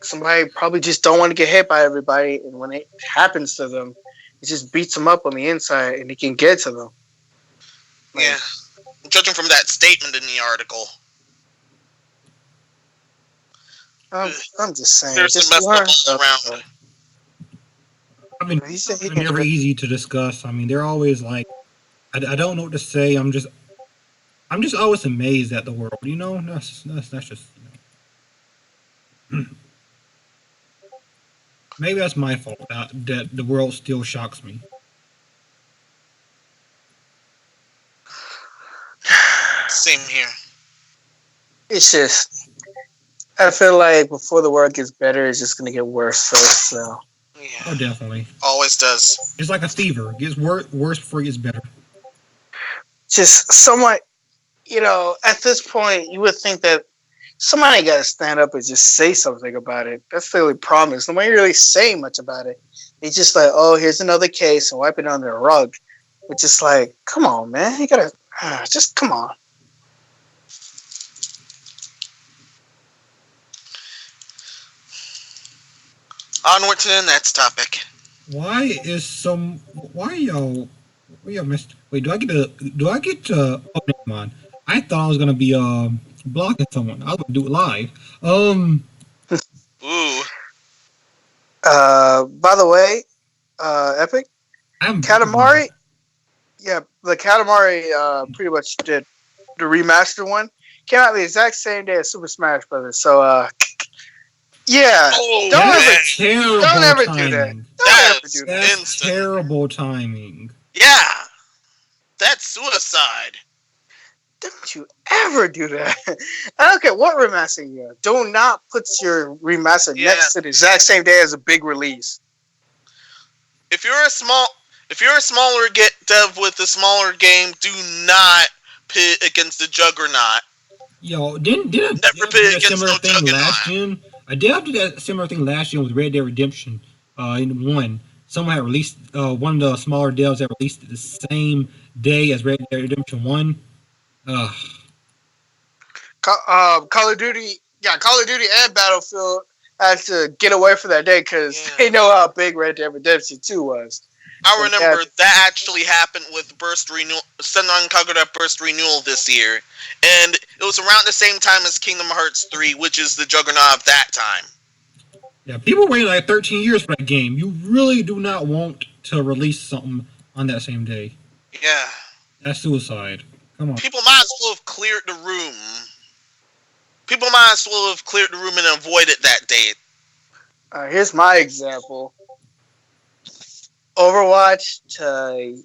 Somebody probably just don't want to get hit by everybody, and when it happens to them, it just beats them up on the inside, and it can get to them. Like, judging from that statement in the article. I'm just saying. There's just some messed up all around. I mean, they're never easy to discuss. I mean, they're always like, I don't know what to say. I'm just always amazed at the world. That's just. Maybe that's my fault that the world still shocks me. Same here. It's just, I feel like before the world gets better, it's just going to get worse first. So. Yeah. Oh, definitely. Always does. It's like a fever. It gets worse before it gets better. Just somewhat, at this point, you would think that somebody got to stand up and just say something about it. That's the only problem. Nobody really saying much about it. It's just like, oh, here's another case and wipe it under the rug. It's just like, come on, man. You got to, just come on. Onward to the next topic. Why y'all missed? Wait, do I get oh, never mind. I thought I was gonna be blocking someone. I was gonna do it live. Ooh. By the way, Epic Katamari. Yeah, the Katamari pretty much did the remastered one. Came out the exact same day as Super Smash Brothers. So yeah, don't ever do that. That's terrible timing. Yeah, that's suicide. Don't you ever do that. I don't care what remaster you are. Do not put your remaster next to the exact same day as a big release. If you're a smaller dev with a smaller game, do not pit against the Juggernaut. Yo, didn't never pit against similar no thing Juggernaut. last gen? I did do that similar thing last year with Red Dead Redemption. In 1, someone had released one of the smaller devs that released it the same day as Red Dead Redemption 1. Call of Duty and Battlefield had to get away from that day because they know how big Red Dead Redemption 2 was. I remember that actually happened with Burst Renewal, Sun Kagura Burst Renewal this year, and it was around the same time as Kingdom Hearts 3, which is the juggernaut of that time. Yeah, people waited like 13 years for that game. You really do not want to release something on that same day. Yeah. That's suicide. Come on. People might as well have cleared the room. People might as well have cleared the room and avoided that date. Here's my example. Overwatch to,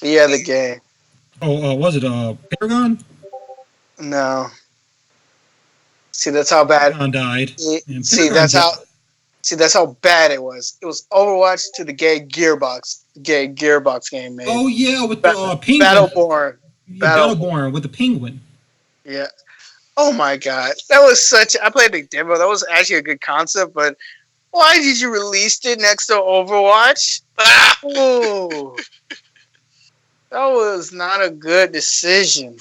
the other game. Oh, was it Paragon? No. See, that's how bad. Paragon died. See, And see, Paragon that's how. died. See, that's how bad it was. It was Overwatch to the gay Gearbox game, man. Oh yeah, with the penguin. Battleborn. Yeah, Battleborn with the penguin. Yeah. Oh my god, that was such. I played the demo. That was actually a good concept, but why did you release it next to Overwatch? Oh, that was not a good decision.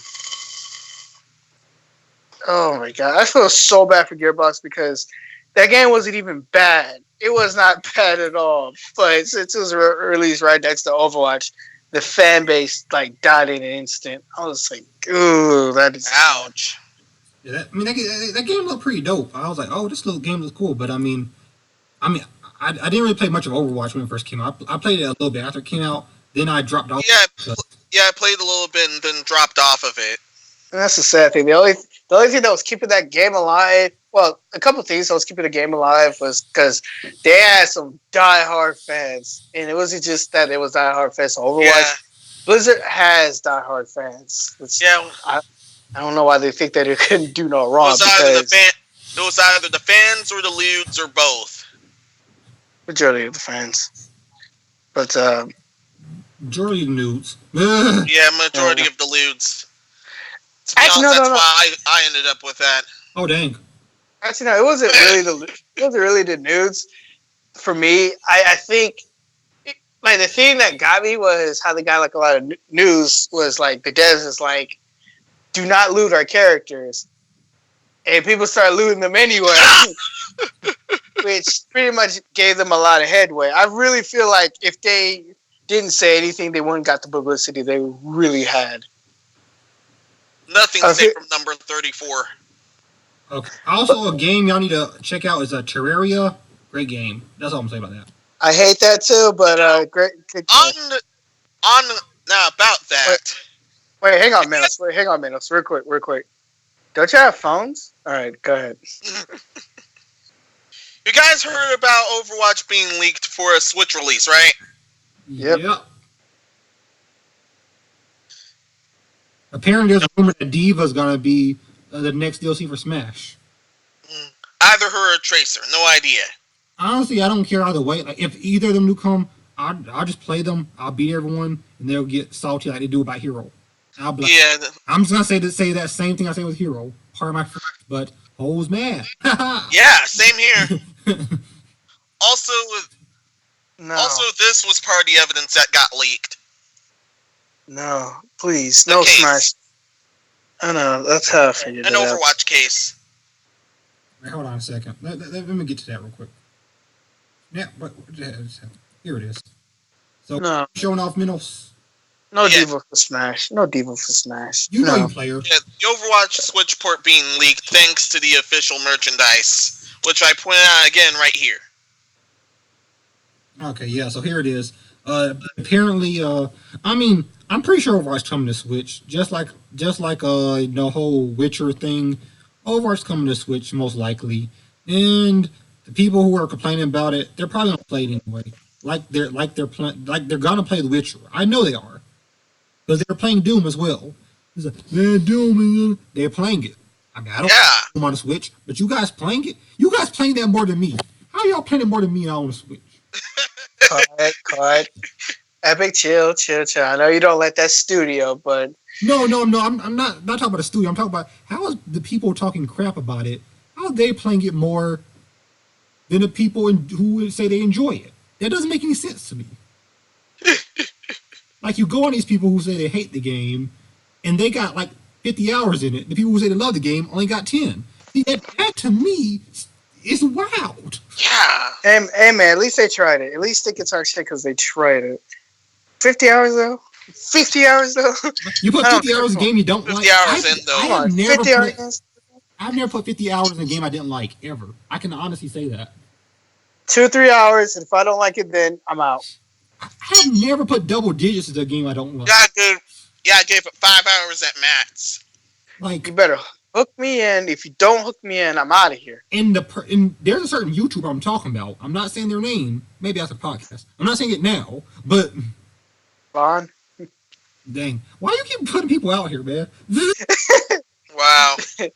Oh my god, I feel so bad for Gearbox because that game wasn't even bad. It was not bad at all. But since it was released right next to Overwatch, the fan base like died in an instant. I was like, ooh, that is Ouch. Yeah, that game looked pretty dope. I was like, oh, this little game looks cool. But I didn't really play much of Overwatch when it first came out. I played it a little bit after it came out. Then I dropped off. Yeah, I played a little bit and then dropped off of it. And that's the sad thing. The only thing that was keeping that game alive, well, a couple of things that was keeping the game alive was because they had some diehard fans, and it wasn't just that it was diehard fans. So Overwatch, Yeah. Blizzard has diehard fans. Yeah. I don't know why they think that it couldn't do no wrong. It was either the fans or the lewds or both. Majority of the fans, but Majority of the nudes. Yeah, majority of the lewds. To be Actually, honest, no. why I ended up with that. Oh dang. Actually, no, it wasn't really the nudes for me. I think like the thing that got me was how they got like a lot of news was like the devs is like, do not loot our characters, and people started looting them anyway, which pretty much gave them a lot of headway. I really feel like if they didn't say anything, they wouldn't got the publicity they really had. Nothing safe from number 34. Okay. Also, a game y'all need to check out is Terraria. Great game. That's all I'm saying about that. I hate that too, but great. On now about that. Wait, hang on, Menos. Real quick. Don't you have phones? All right, go ahead. You guys heard about Overwatch being leaked for a Switch release, right? Yep. Apparently, there's a rumor that Diva's gonna be the next DLC for Smash. Either her or Tracer, no idea. Honestly, I don't care either way. Like, if either of them do come, I'll just play them. I'll beat everyone, and they'll get salty like they do about Hero. I'll be like, Yeah. I'm just gonna say that same thing I say with Hero. Part of my friends, but hoes mad. Yeah, same here. Also, this was part of the evidence that got leaked. No, please, no Smash. I know that's how I figured it out. An Overwatch case. Wait, hold on a second. Let me get to that real quick. Yeah, but here it is. So showing off Minos. No Diva for Smash. No Diva for Smash. You know you player. Yeah, the Overwatch Switch port being leaked thanks to the official merchandise, which I point out again right here. Okay, yeah. So here it is. Apparently, I'm pretty sure Overwatch coming to Switch, just like the whole Witcher thing. Overwatch coming to Switch most likely, and the people who are complaining about it, they're probably gonna play it anyway. They're gonna play The Witcher. I know they are, because they're playing Doom as well. Doom, they're playing it. I mean, I don't play Doom on the Switch, but you guys playing it. You guys playing that more than me. How y'all playing it more than me on the Switch? Quiet. Epic, chill. I know you don't like that studio, but No. I'm not talking about the studio. I'm talking about how is the people talking crap about it. How are they playing it more than the people who say they enjoy it? That doesn't make any sense to me. Like, you go on these people who say they hate the game, and they got like 50 hours in it. The people who say they love the game only got 10. See, that to me is wild. Yeah. Hey man, at least they tried it. At least they can talk shit because they tried it. 50 hours though. You put 50 hours in a game you don't 50 like. hours in though. I've never put 50 hours in a game I didn't like ever. I can honestly say that. 2 or 3 hours, and if I don't like it, then I'm out. I have never put double digits in a game I don't like. I gave it 5 hours at max. Like, you better hook me in. If you don't hook me in, I'm out of here. And there's a certain YouTuber I'm talking about. I'm not saying their name. Maybe that's a podcast. I'm not saying it now, but Vaughn. Dang. Why do you keep putting people out here, man? Wow. They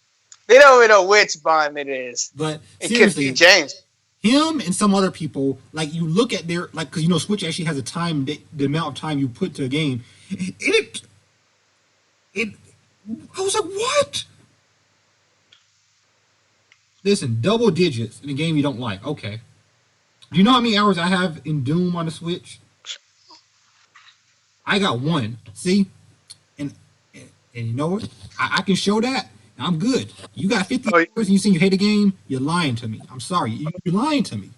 don't even know which Bond it is. But It could be seriously, James. him and some other people, like you look at their, like, because Switch actually has a time, the amount of time you put to a game. It, I was like, what? Listen, double digits in a game you don't like. Okay. Do you know how many hours I have in Doom on the Switch? I got 1. See? And you know what? I can show that. I'm good. You got 50 hours and you say you hate a game? You're lying to me. I'm sorry. You're lying to me.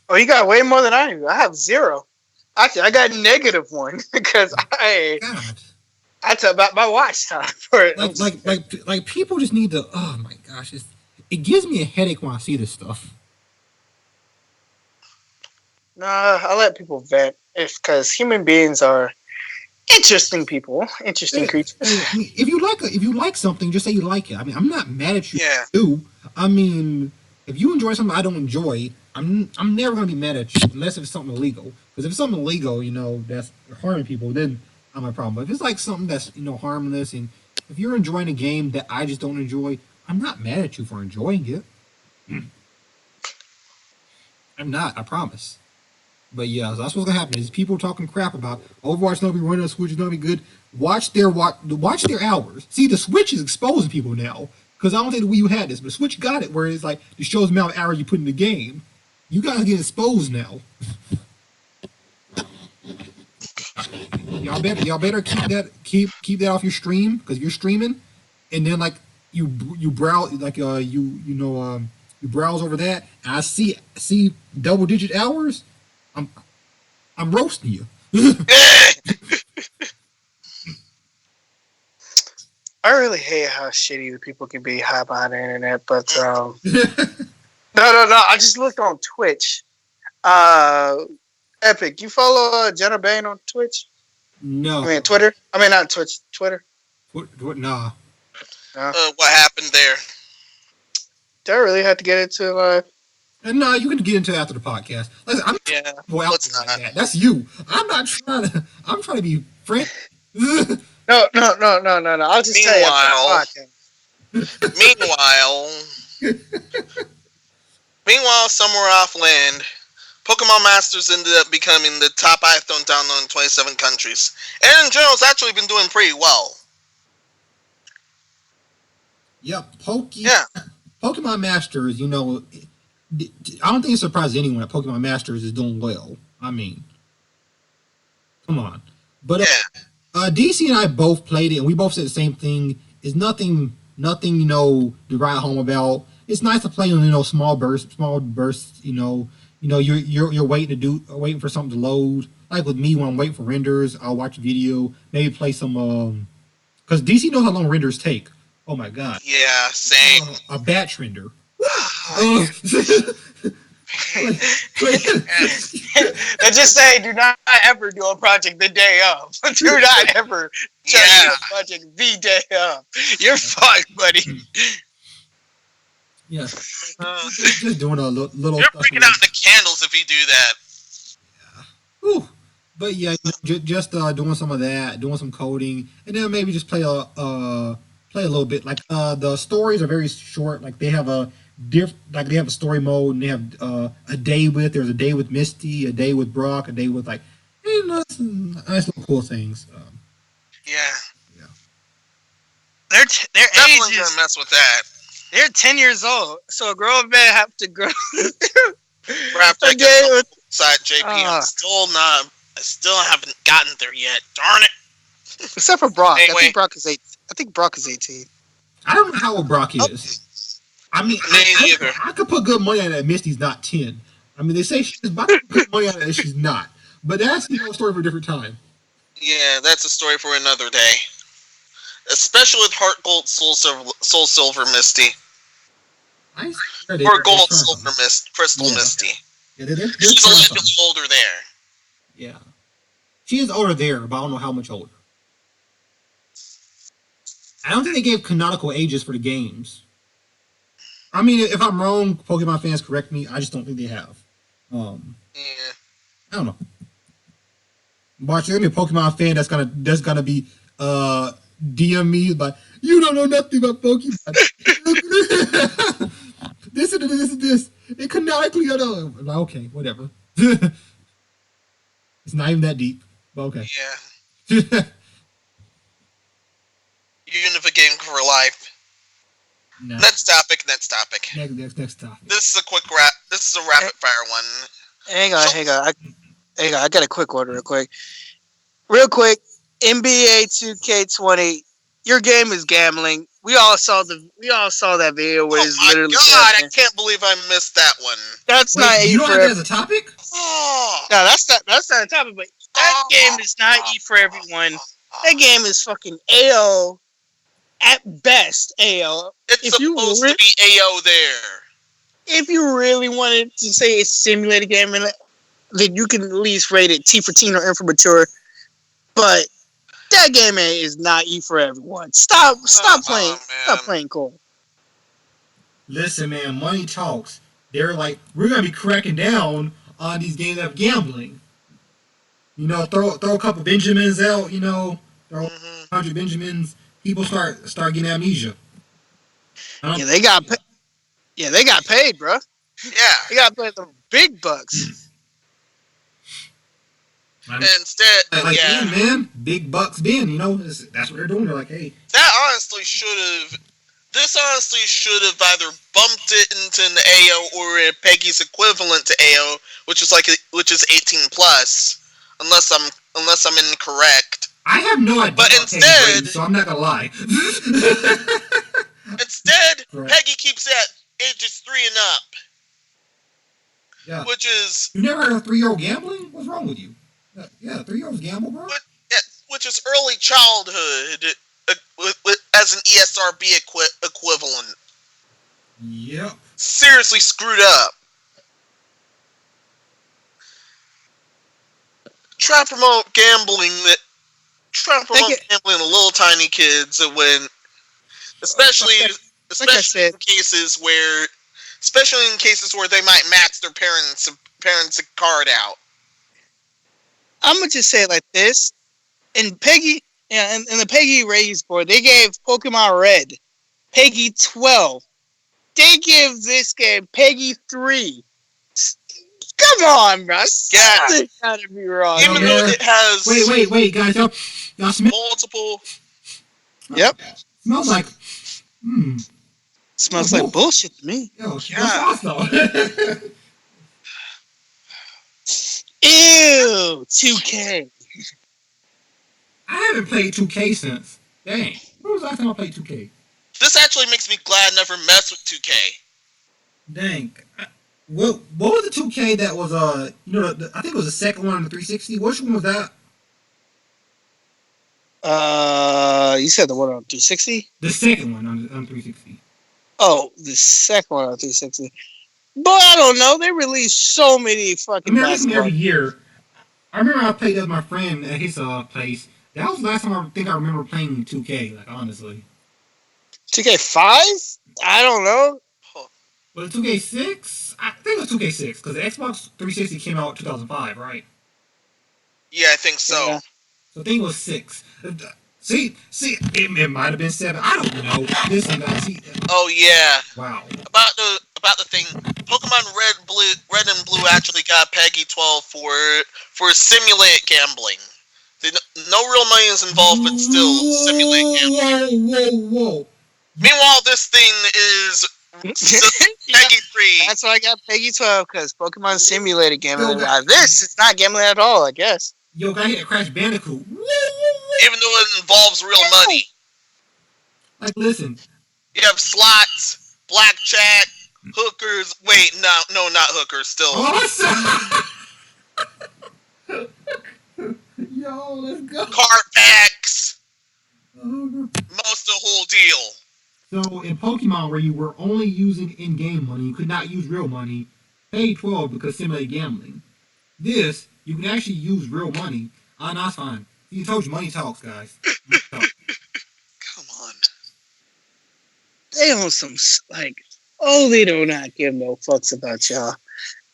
Oh, you got way more than I do. I have 0. Actually, I got -1 because I talk about my watch time for it. Like people just need to. Oh my gosh, it gives me a headache when I see this stuff. Nah, I let people vent because human beings are interesting people, interesting creatures. I mean, if you like something, just say you like it. I mean, I'm not mad at you. Yeah. Too. I mean, if you enjoy something I don't enjoy, I'm never gonna be mad at you unless it's something illegal. Because if it's something illegal, that's harming people, then I'm a problem. But if it's like something that's harmless, and if you're enjoying a game that I just don't enjoy, I'm not mad at you for enjoying it. I'm not. I promise. But yeah, so that's what's gonna happen. Is people talking crap about Overwatch not be running on Switch, is not be good. Watch their hours. See, the Switch is exposing people now. Because I don't think the Wii U had this, but Switch got it where it's like it shows the amount of hours you put in the game. You guys get exposed now. Y'all better keep that off your stream because you're streaming, and then like you browse you browse over that, and I see double digit hours. I'm roasting you. I really hate how shitty the people can be high behind the internet, but no. I just looked on Twitch. Epic, you follow Jenna Bane on Twitch? No. I mean Twitter. I mean not Twitch. Twitter. What? Nah. What happened there? Do I really have to get into live? No, you can get into it after the podcast. Listen, I'm let's not. like that. That's you. I'm not trying to. I'm trying to be friendly. No. I'll just tell you after the podcast. Meanwhile, somewhere off land, Pokemon Masters ended up becoming the top iPhone download in 27 countries. And in general, it's actually been doing pretty well. Yep, Pokemon Masters, I don't think it surprises anyone that Pokemon Masters is doing well. I mean, come on. But DC and I both played it, and we both said the same thing. It's nothing, to write home about. It's nice to play on, small bursts. You're waiting for something to load. Like with me, when I'm waiting for renders, I'll watch a video, maybe play some, because DC knows how long renders take. Oh my god. Yeah, same. A batch render. They just say, do not ever do a project the day of. Do not ever try to do a project the day of. You're fucked, buddy. Yeah. Just doing a little You're stuff. breaking out the candles if you do that. Yeah. Ooh. But yeah, just doing some of that, doing some coding, and then maybe just play a little bit. Like the stories are very short. Like they have a story mode, and they have there's a day with Misty, a day with Brock, a day with some nice little cool things. Yeah. Their Definitely age is gonna mess with that. They're 10 years old, so a grown man have to grow. Side JP, I still haven't gotten there yet. Darn it! Except for Brock. Anyway. I think Brock is 8. I think Brock is 18. I don't know how old Brock is. I mean, I could put good money on that Misty's not 10. I mean, they say she's about to put good money on it, and she's not. But that's a story for a different time. Yeah, that's a story for another day. Especially with Heart Gold, Soul Silver Misty. Or Gold Silver Crystal Misty. Yeah, she's a little bit older there. Yeah. She is older there, but I don't know how much older. I don't think they gave canonical ages for the games. I mean, if I'm wrong, Pokemon fans correct me. I just don't think they have. Yeah. I don't know. Watch, there's gonna be a Pokemon fan that's gonna be DM me, but you don't know nothing about Pokemon. This and this and this. It canonically, okay, whatever. It's not even that deep, but okay. Yeah. Unification for life. Nah. Next topic. Next topic. This is a quick rap. This is a rapid fire one. Hang on. I got a quick one, real quick. NBA 2K20. Your game is gambling. We all saw that video where it's literally. Oh my god! I can't believe I missed that one. That's Wait, not E you don't for have that as a topic? Oh. No, that's not a topic. But that game is not E for everyone. That game is fucking AO at best. AO. It's supposed to be AO there. If you really wanted to say it's simulated gaming, then you can at least rate it T for teen or M for mature. But that game is not E for everyone. Stop playing. Stop playing Cole. Listen, man, money talks. They're like, we're gonna be cracking down on these games of gambling. You know, throw a couple Benjamins out. You know, throw 100 Benjamins. People start getting amnesia. Yeah, they got paid, bro. Yeah, they got paid the big bucks. Instead, Ben, man, big bucks, Ben. You know, that's what they're doing. They're like, hey, that honestly should have. This honestly should have either bumped it into an AO or Peggy's equivalent to AO, which is 18 plus, unless I'm incorrect. I have no idea. But instead, so I'm not gonna lie. Instead, right. Peggy keeps it at ages 3 and up. Yeah. Which is. You never heard of 3-year-old gambling? What's wrong with you? Yeah, 3-year-olds gamble, bro. Which is early childhood as an ESRB equivalent. Yep. Seriously screwed up. Try to promote gambling to little tiny kids when, especially in cases where they might max their parents' card out. I'm gonna just say it like this: in Peggy, in the Peggy Raise board, they gave Pokemon Red Peggy 12. They give this game Peggy 3. Come on, bro. Something gotta be wrong. Even though it has wait, guys, y'all smell multiple. Yep. Smells like. Smells like bullshit to me. Yo, awesome. Ew, 2K. I haven't played 2K since. Dang. When was the last time I played 2K? This actually makes me glad I never messed with 2K. Dang. What was the 2K that was, I think it was the second one on the 360? Which one was that? You said the one on 360? The second one on 360. Oh, the second one on 360. But I don't know. They released so many fucking basketball. Every year. I remember I played with my friend at his place. That was the last time I think I remember playing 2K, like, honestly. 2K5? I don't know. Was it 2K6? I think it was 2K6, because the Xbox 360 came out in 2005, right? Yeah, I think so. Yeah. So I think it was 6. See, it might have been 7. I don't know. Listen, guys, see. Oh yeah. Wow. About the thing, Pokemon Red and Blue actually got Peggy 12 for simulated gambling. No real money is involved, but still simulate gambling. Whoa. Meanwhile, this thing is Peggy 3. That's why I got Peggy 12, because Pokemon simulated gambling. This is not gambling at all, I guess. Yo, guy hit a Crash Bandicoot. Even though it involves real money. Like, listen. You have slots, blackjack, hookers. Wait, no, not hookers. Still. Awesome. Yo, let's go. Card packs. Most of the whole deal. So in Pokemon, where you were only using in-game money, you could not use real money. Pay 12 because simulated gambling. This, you can actually use real money. Ah, no, that's fine. You told you money talks, guys. Come on. They on some, like, they do not give no fucks about y'all.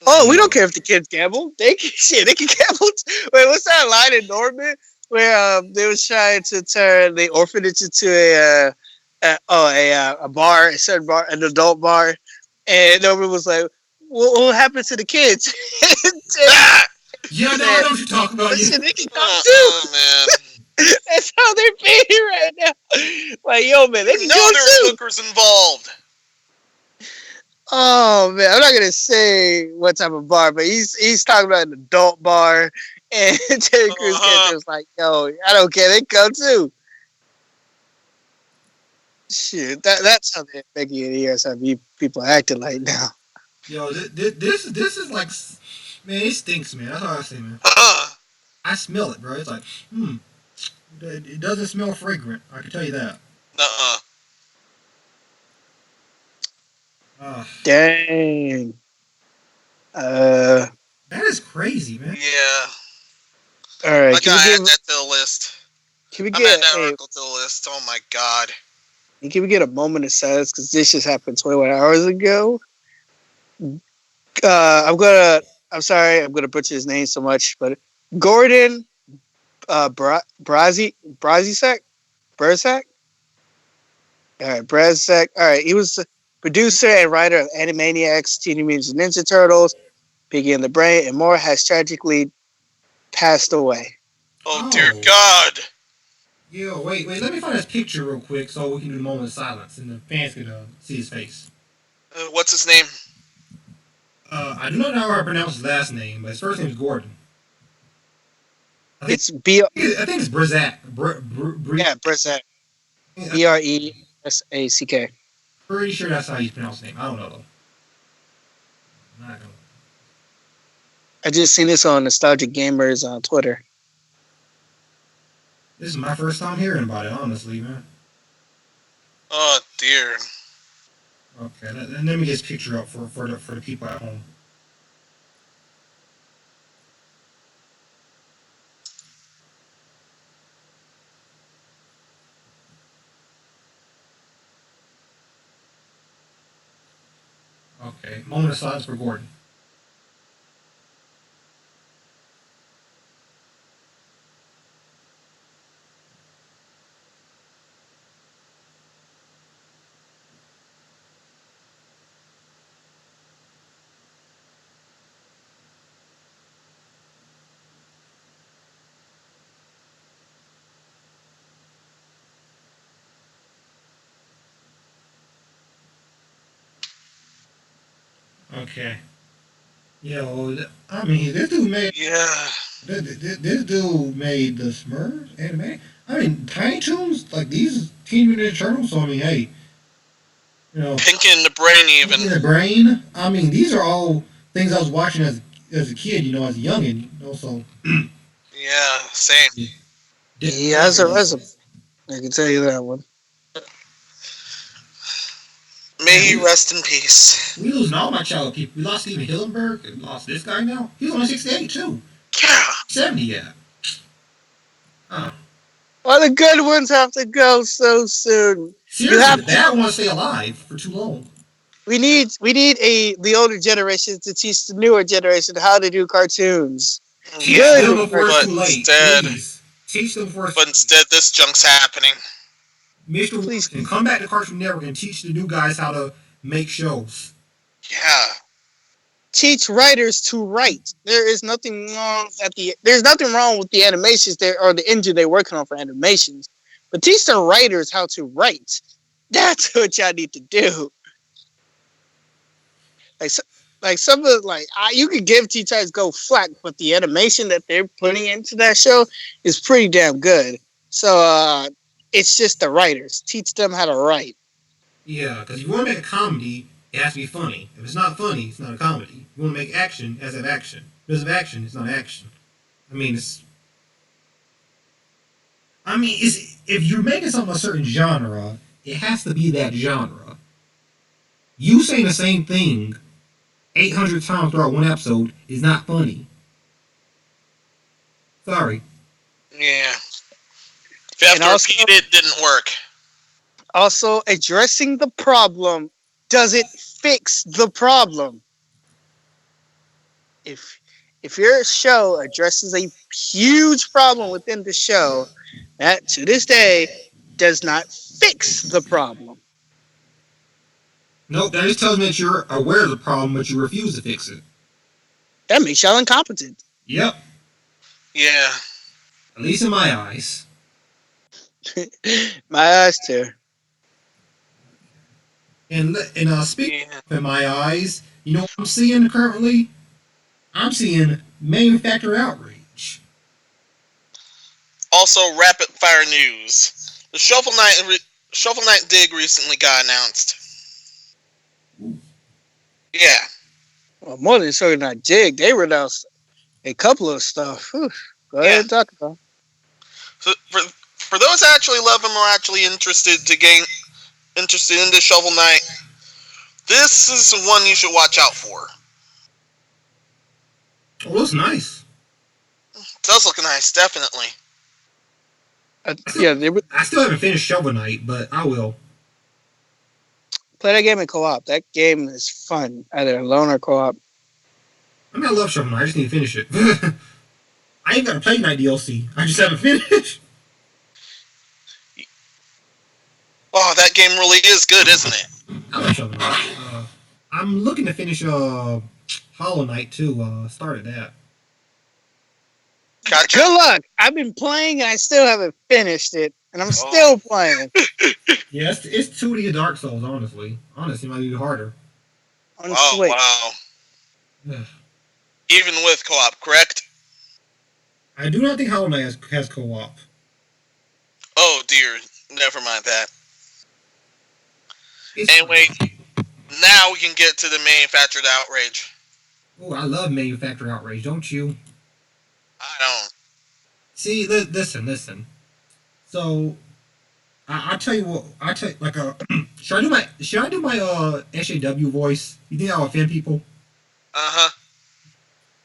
Oh, we don't care if the kids gamble. They can shit. They can gamble. Wait, what's that line in Norman where they was trying to turn the orphanage into a bar, a certain bar, an adult bar, and Norman was like, "What happened to the kids?" Ah! Yeah, no, I know what you're talking about. Yeah. Listen, they can come too. Man. That's how they're paying right now. Like, yo, man, they can No, go there's too. hookers involved. Oh man, I'm not gonna say what type of bar, but he's talking about an adult bar, and Terry Crews character was like, "Yo, I don't care, they come too." Shit, that's how they're making it here. That's how people acting like now. Yo, this is like, man, it stinks, man. That's all I say, man. Uh, I smell it, bro. It's like, it doesn't smell fragrant. I can tell you that. uh-uh. Dang. That is crazy, man. Yeah. All right. I gotta add that to the list. Can we I'm get adding that article to the list. Oh my god. can we get a moment of silence because this just happened 21 hours ago? I'm sorry. I'm gonna butcher his name so much, but Gordon Brazisek. Burzak? All right, Brazak. All right, he was the producer and writer of Animaniacs, Teenage Mutant Ninja Turtles, Piggy and the Brain, and more. Has tragically passed away. Oh dear Oh. god. Yo, wait. Let me find this picture real quick so we can do the moment of silence and the fans can see his face. What's his name? I do not know how to pronounce his last name, but his first name is Gordon. It's B. I think it's Brzak. Yeah, Brazak. Bresack. Pretty sure that's how you pronounce his name. I don't know though. I'm not gonna. I just seen this on Nostalgic Gamers on Twitter. This is my first time hearing about it, honestly, man. Oh dear. Okay, let me get this picture up for the people at home. Okay, moment of silence for Gordon. Okay. Yo, I mean, this dude made Yeah. this dude made the Smurfs anime. I mean, Tiny Toons like these Teen Mutant Ninja Turtles. So I mean, hey, you know, Pink in the brain even. in the brain. I mean, these are all things I was watching as a kid. You know, as a youngin. You know, so Yeah, same. He has a resume. I can tell you that one. May he rest in peace. We losing all my childhood people. We lost Steven Hillenberg. We lost this guy now. He's only 68 too. Yeah. 70 yet. All the good ones have to go so soon. Seriously, the bad ones stay alive for too long. We need the older generation to teach the newer generation how to do cartoons. Teach Good. them before it's But too late. instead- Please. Teach them before it's But instead, this junk's happening. Mr. Please. Washington, come back to Cartoon Network and teach the new guys how to make shows. Yeah. Teach writers to write. There is nothing wrong there's nothing wrong with the animations there or the engine they're working on for animations. But teach the writers how to write. That's what y'all need to do. Like some of you could give T-Tides Go flack, but the animation that they're putting into that show is pretty damn good. So it's just the writers. Teach them how to write. Yeah, because if you want to make a comedy, it has to be funny. If it's not funny, it's not a comedy. If you want to make action, it has to have action. If it doesn't have action, it's not action. I mean, if you're making something a certain genre, it has to be that genre. You saying the same thing 800 times throughout one episode is not funny. Sorry. Yeah. If you have And to also- repeat it, didn't work. Also, addressing the problem doesn't fix the problem. if your show addresses a huge problem within the show, that to this day does not fix the problem. Nope, that just tells me that you're aware of the problem, but you refuse to fix it. That makes y'all incompetent. Yep, Yeah. at least in my eyes. My eyes too. And speaking Yeah. of in my eyes, you know what I'm seeing currently? I'm seeing manufacturer outrage. Also, rapid fire news. The Shovel Knight dig recently got announced. Yeah. Well, more than so not dig, they renounced a couple of stuff. Whew. Go ahead and talk about it. So for those that actually love him or actually interested in the Shovel Knight, this is one you should watch out for. Oh, that's nice. It does look nice, definitely. Yeah, they would I still haven't finished Shovel Knight, but I will. play that game in co-op. That game is fun, either alone or co-op. I mean, I love Shovel Knight. I just need to finish it. I ain't got a Play Night DLC. I just haven't finished. Oh, that game really is good, isn't it? I love Shovel Knight. I'm looking to finish Hollow Knight too. Started that. Gotcha. Good luck. I've been playing and I still haven't finished it, and I'm still playing Yeah, it's 2D Dark Souls. Honestly, it might be harder. on Oh, Switch. wow. Ugh. Even with co-op, correct? I do not think Hollow Knight has co-op. Oh, dear. Never mind that. It's Anyway, now we can get to the manufactured outrage. Oh, I love Manufacturer Outrage, don't you? I don't. See, listen. So, I'll tell you what. Should I do my SAW voice? You think I'll offend people? Uh-huh.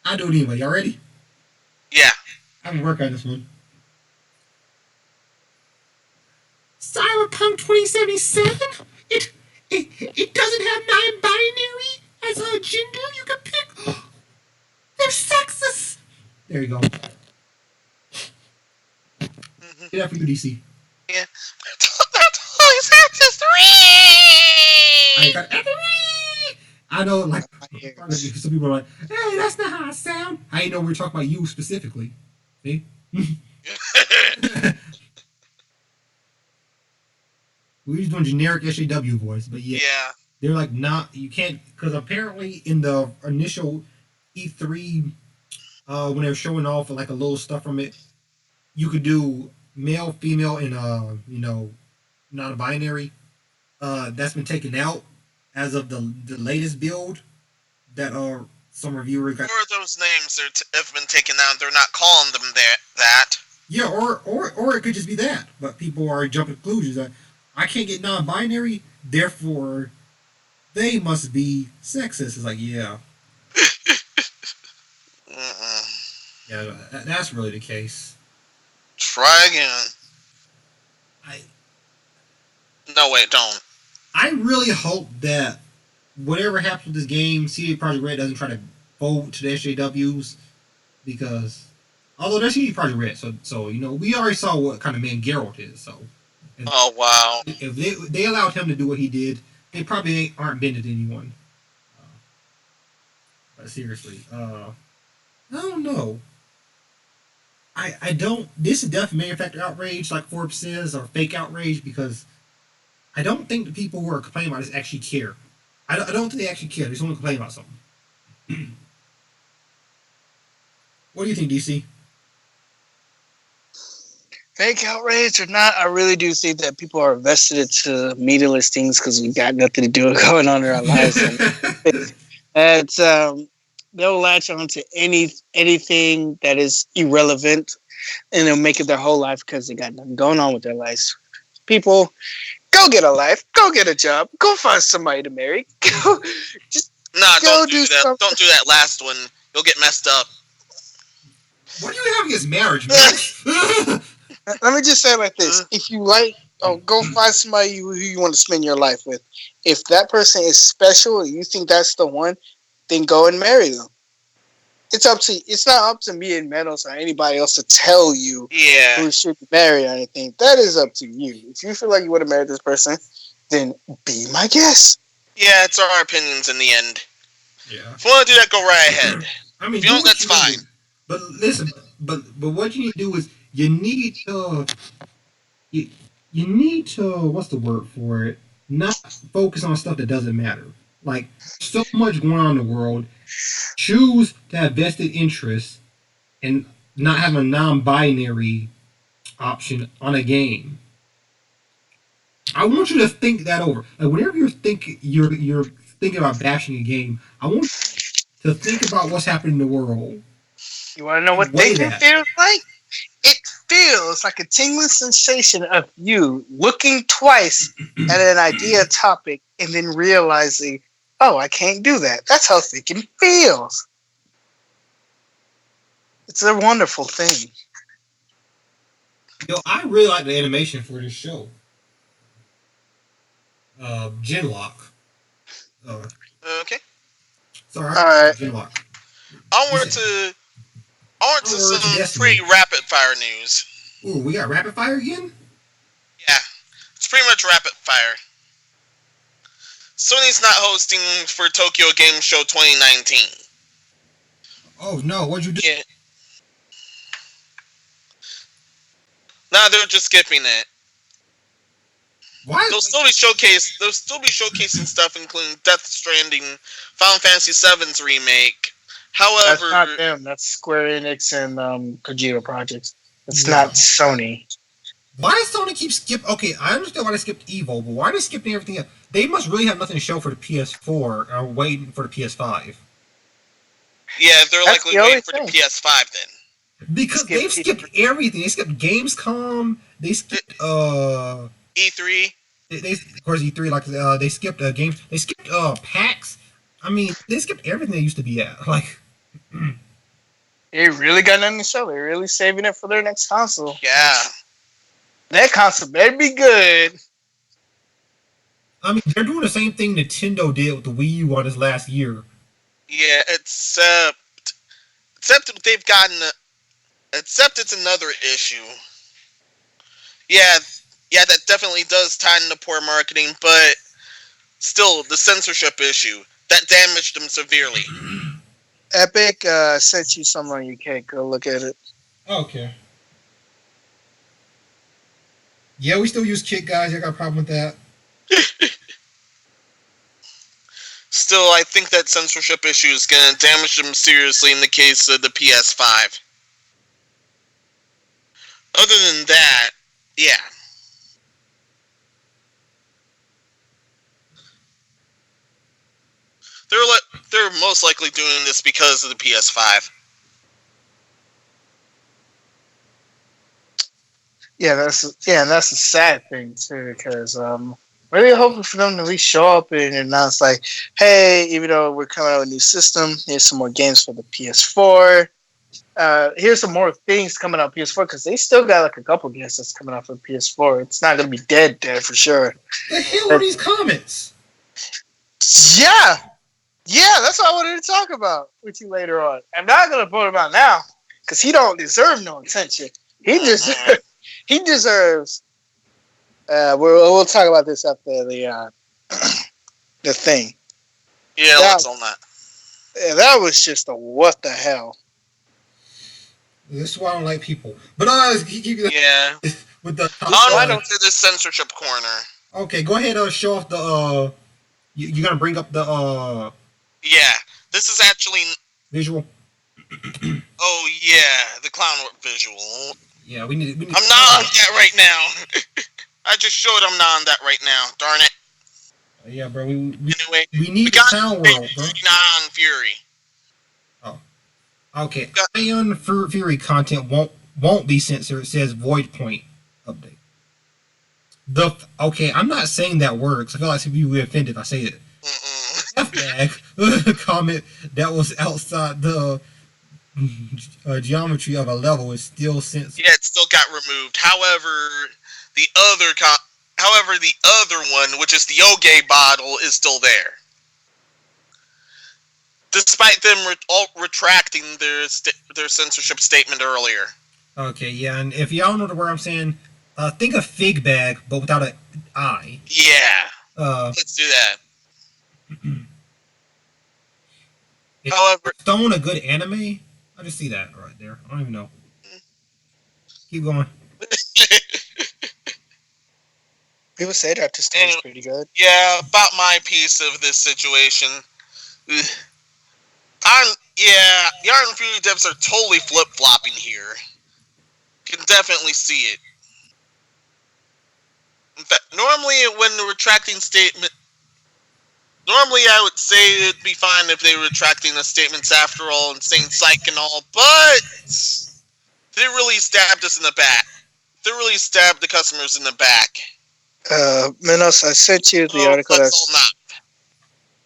I'll do it anyway. Y'all ready? Yeah. I can work on this one. Cyberpunk 2077? It doesn't have non-binary as a gender you can pick. They're sexist. There you go. Mm-hmm. Get out for you, DC. Yeah. That's always sexist. I got I know, like, some people are like, hey, that's not how I sound. I didn't know we were talking about you specifically. See? We were just doing generic SAW voice, but yeah. They're like, not, you can't, because apparently in the initial E3, when they were showing off like a little stuff from it, you could do male, female, and, non-binary. That's been taken out as of the latest build that some reviewers got. Or those names have been taken out. They're not calling them that. Yeah, or it could just be that. But people are jumping to conclusions that I can't get non-binary, therefore they must be sexist. It's like, yeah. Yeah, that's really the case. Try again. No, wait, don't. I really hope that whatever happens with this game, CD Projekt Red doesn't try to fold to the SJWs, because although they're CD Projekt Red, so we already saw what kind of man Geralt is. So, Oh, wow. if they allowed him to do what he did, they probably aren't bending to anyone. But seriously, I don't know. I don't. This is definitely manufactured outrage, like Forbes says, or fake outrage, because I don't think the people who are complaining about this actually care. I don't think they actually care. They just want to complain about something. What do you think, DC? Fake outrage or not, I really do think that people are vested into meaningless things because we got nothing to do with going on in our lives. It's they'll latch on to anything that is irrelevant, and they'll make it their whole life because they got nothing going on with their lives. People, go get a life, go get a job, go find somebody to marry. Go, just Nah, go don't do that. something. Don't do that last one. You'll get messed up. What do you have against marriage, man? Let me just say it like this: if you go find somebody who you want to spend your life with. If that person is special and you think that's the one, then go and marry them. It's not up to me and Menos or anybody else to tell you Yeah. who should marry or anything. That is up to you. If you feel like you want to marry this person, then be my guest. Yeah, it's our opinions in the end. Yeah. If you want to do that, go right ahead. I mean, If you do don't, what that's you want to fine. do. But listen, but what you need to do is you need to you need to, what's the word for it? Not focus on stuff that doesn't matter. Like, so much going on in the world. Choose to have vested interests and not have a non-binary option on a game. I want you to think that over. Like, whenever you're thinking about bashing a game, I want you to think about what's happening in the world. You want to know what Weigh thinking that. feels like? It feels like a tingling sensation of you looking twice at an idea topic and then realizing, oh, I can't do that. That's how thinking feels. It's a wonderful thing. Yo, I really like the animation for this show. Genlock. Okay. Sorry, All right. Genlock. Onward to Onward to some Destiny. pretty rapid fire news. Ooh, we got rapid fire again? Yeah, it's pretty much rapid fire. Sony's not hosting for Tokyo Game Show 2019. Oh no, what'd you do? Yeah. Nah, they're just skipping it. Why? They'll still be showcasing stuff, including Death Stranding, Final Fantasy VII's remake. That's However, not them. That's Square Enix and Kojima Projects. It's Yeah. not Sony. Why does Sony keep skip? Okay, I understand why they skipped Evo, but why are they skipping everything else? They must really have nothing to show for the PS4 or waiting for the PS5. yeah, they're That's likely the only waiting for the thing. PS5 then. Because they've skipped everything. They skipped Gamescom. They skipped E3. they of course E3, like they skipped games. They skipped PAX. I mean, they skipped everything they used to be at. Like, They really got nothing to show. They're really saving it for their next console. Yeah. That console better be good. I mean, they're doing the same thing Nintendo did with the Wii U on this last year. Yeah, except they've gotten except it's another issue. Yeah, that definitely does tie into poor marketing, but still the censorship issue that damaged them severely. Epic sent you something on UK. Go look at it. Okay. Yeah, we still use Kit, guys. I got a problem with that. Still, I think that censorship issue is going to damage them seriously in the case of the PS5. Other than that, yeah. They're most likely doing this because of the PS5. That's a sad thing too, because really hoping for them to at least show up and announce like, hey, even though we're coming out with a new system, here's some more games for the PS4. Here's some more things coming out PS4, because they still got like a couple games that's coming out for the PS4. It's not gonna be dead for sure. The hell are these comments? Yeah, that's what I wanted to talk about with you later on. I'm not gonna put him out now because he don't deserve no attention. He deserves. We'll talk about this after the thing. Yeah, let's on that. Yeah, that was just a what the hell. This is why I don't like people. But Yeah. with the I don't do this censorship corner. Okay, go ahead. Show off the. You gonna bring up the Yeah, this is actually. visual? Oh yeah, the clown visual. Yeah, we need. I'm not on that right now. I just showed I'm not on that right now. Darn it. Yeah, bro. We Anyway, need the sound world, bro. Not on Fury. Oh, okay. Ion Fury content won't be censored. It says void point update. Okay, I'm not saying that word because I feel like some people will be offended if I say it. F-bag comment that was outside the geometry of a level is still censored. Yeah, it still got removed. However, the other one, which is the Oge bottle, is still there. despite them retracting their censorship statement earlier. Okay, yeah, and if y'all know the word I'm saying, think of fig bag, but without an I. Yeah, let's do that. However, Stone a good anime? I just see that right there. I don't even know. Keep going. People say that the story's pretty good. Yeah, about my piece of this situation. The Iron Fury devs are totally flip-flopping here. Can definitely see it. In fact, normally when the retracting statement... Normally I would say it'd be fine if they were retracting the statements after all and saying psych and all, but... They really stabbed us in the back. They really stabbed the customers in the back. Menos, I sent you the article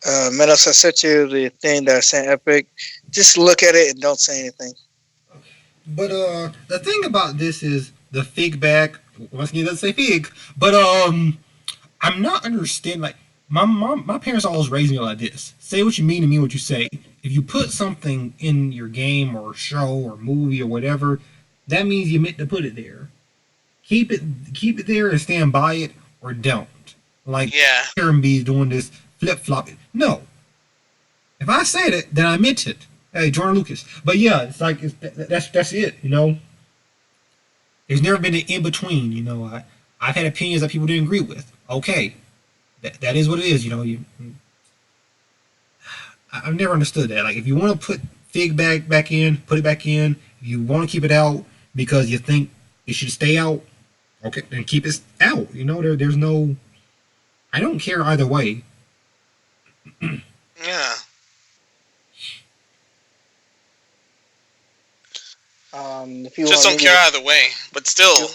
Menos, I sent you the thing that I sent Epic. Just look at it and don't say anything. But the thing about this is the fig bag. Once again, it doesn't say fig. But I'm not understanding. Like my parents always raised me like this: say what you mean and mean what you say. If you put something in your game or show or movie or whatever, that means you meant to put it there. Keep it there and stand by it, or don't. Like Karen B doing this flip flop. No. If I said it, then I meant it. Hey, Jordan Lucas. But yeah, it's like that's it. You know. There's never been an in between. You know, I've had opinions that people didn't agree with. Okay, that is what it is. You know, I've never understood that. Like, if you want to put fig back in, put it back in. If you want to keep it out because you think it should stay out, okay, then keep it out. You know, there's no. I don't care either way. Yeah. If you just don't care either way, but still,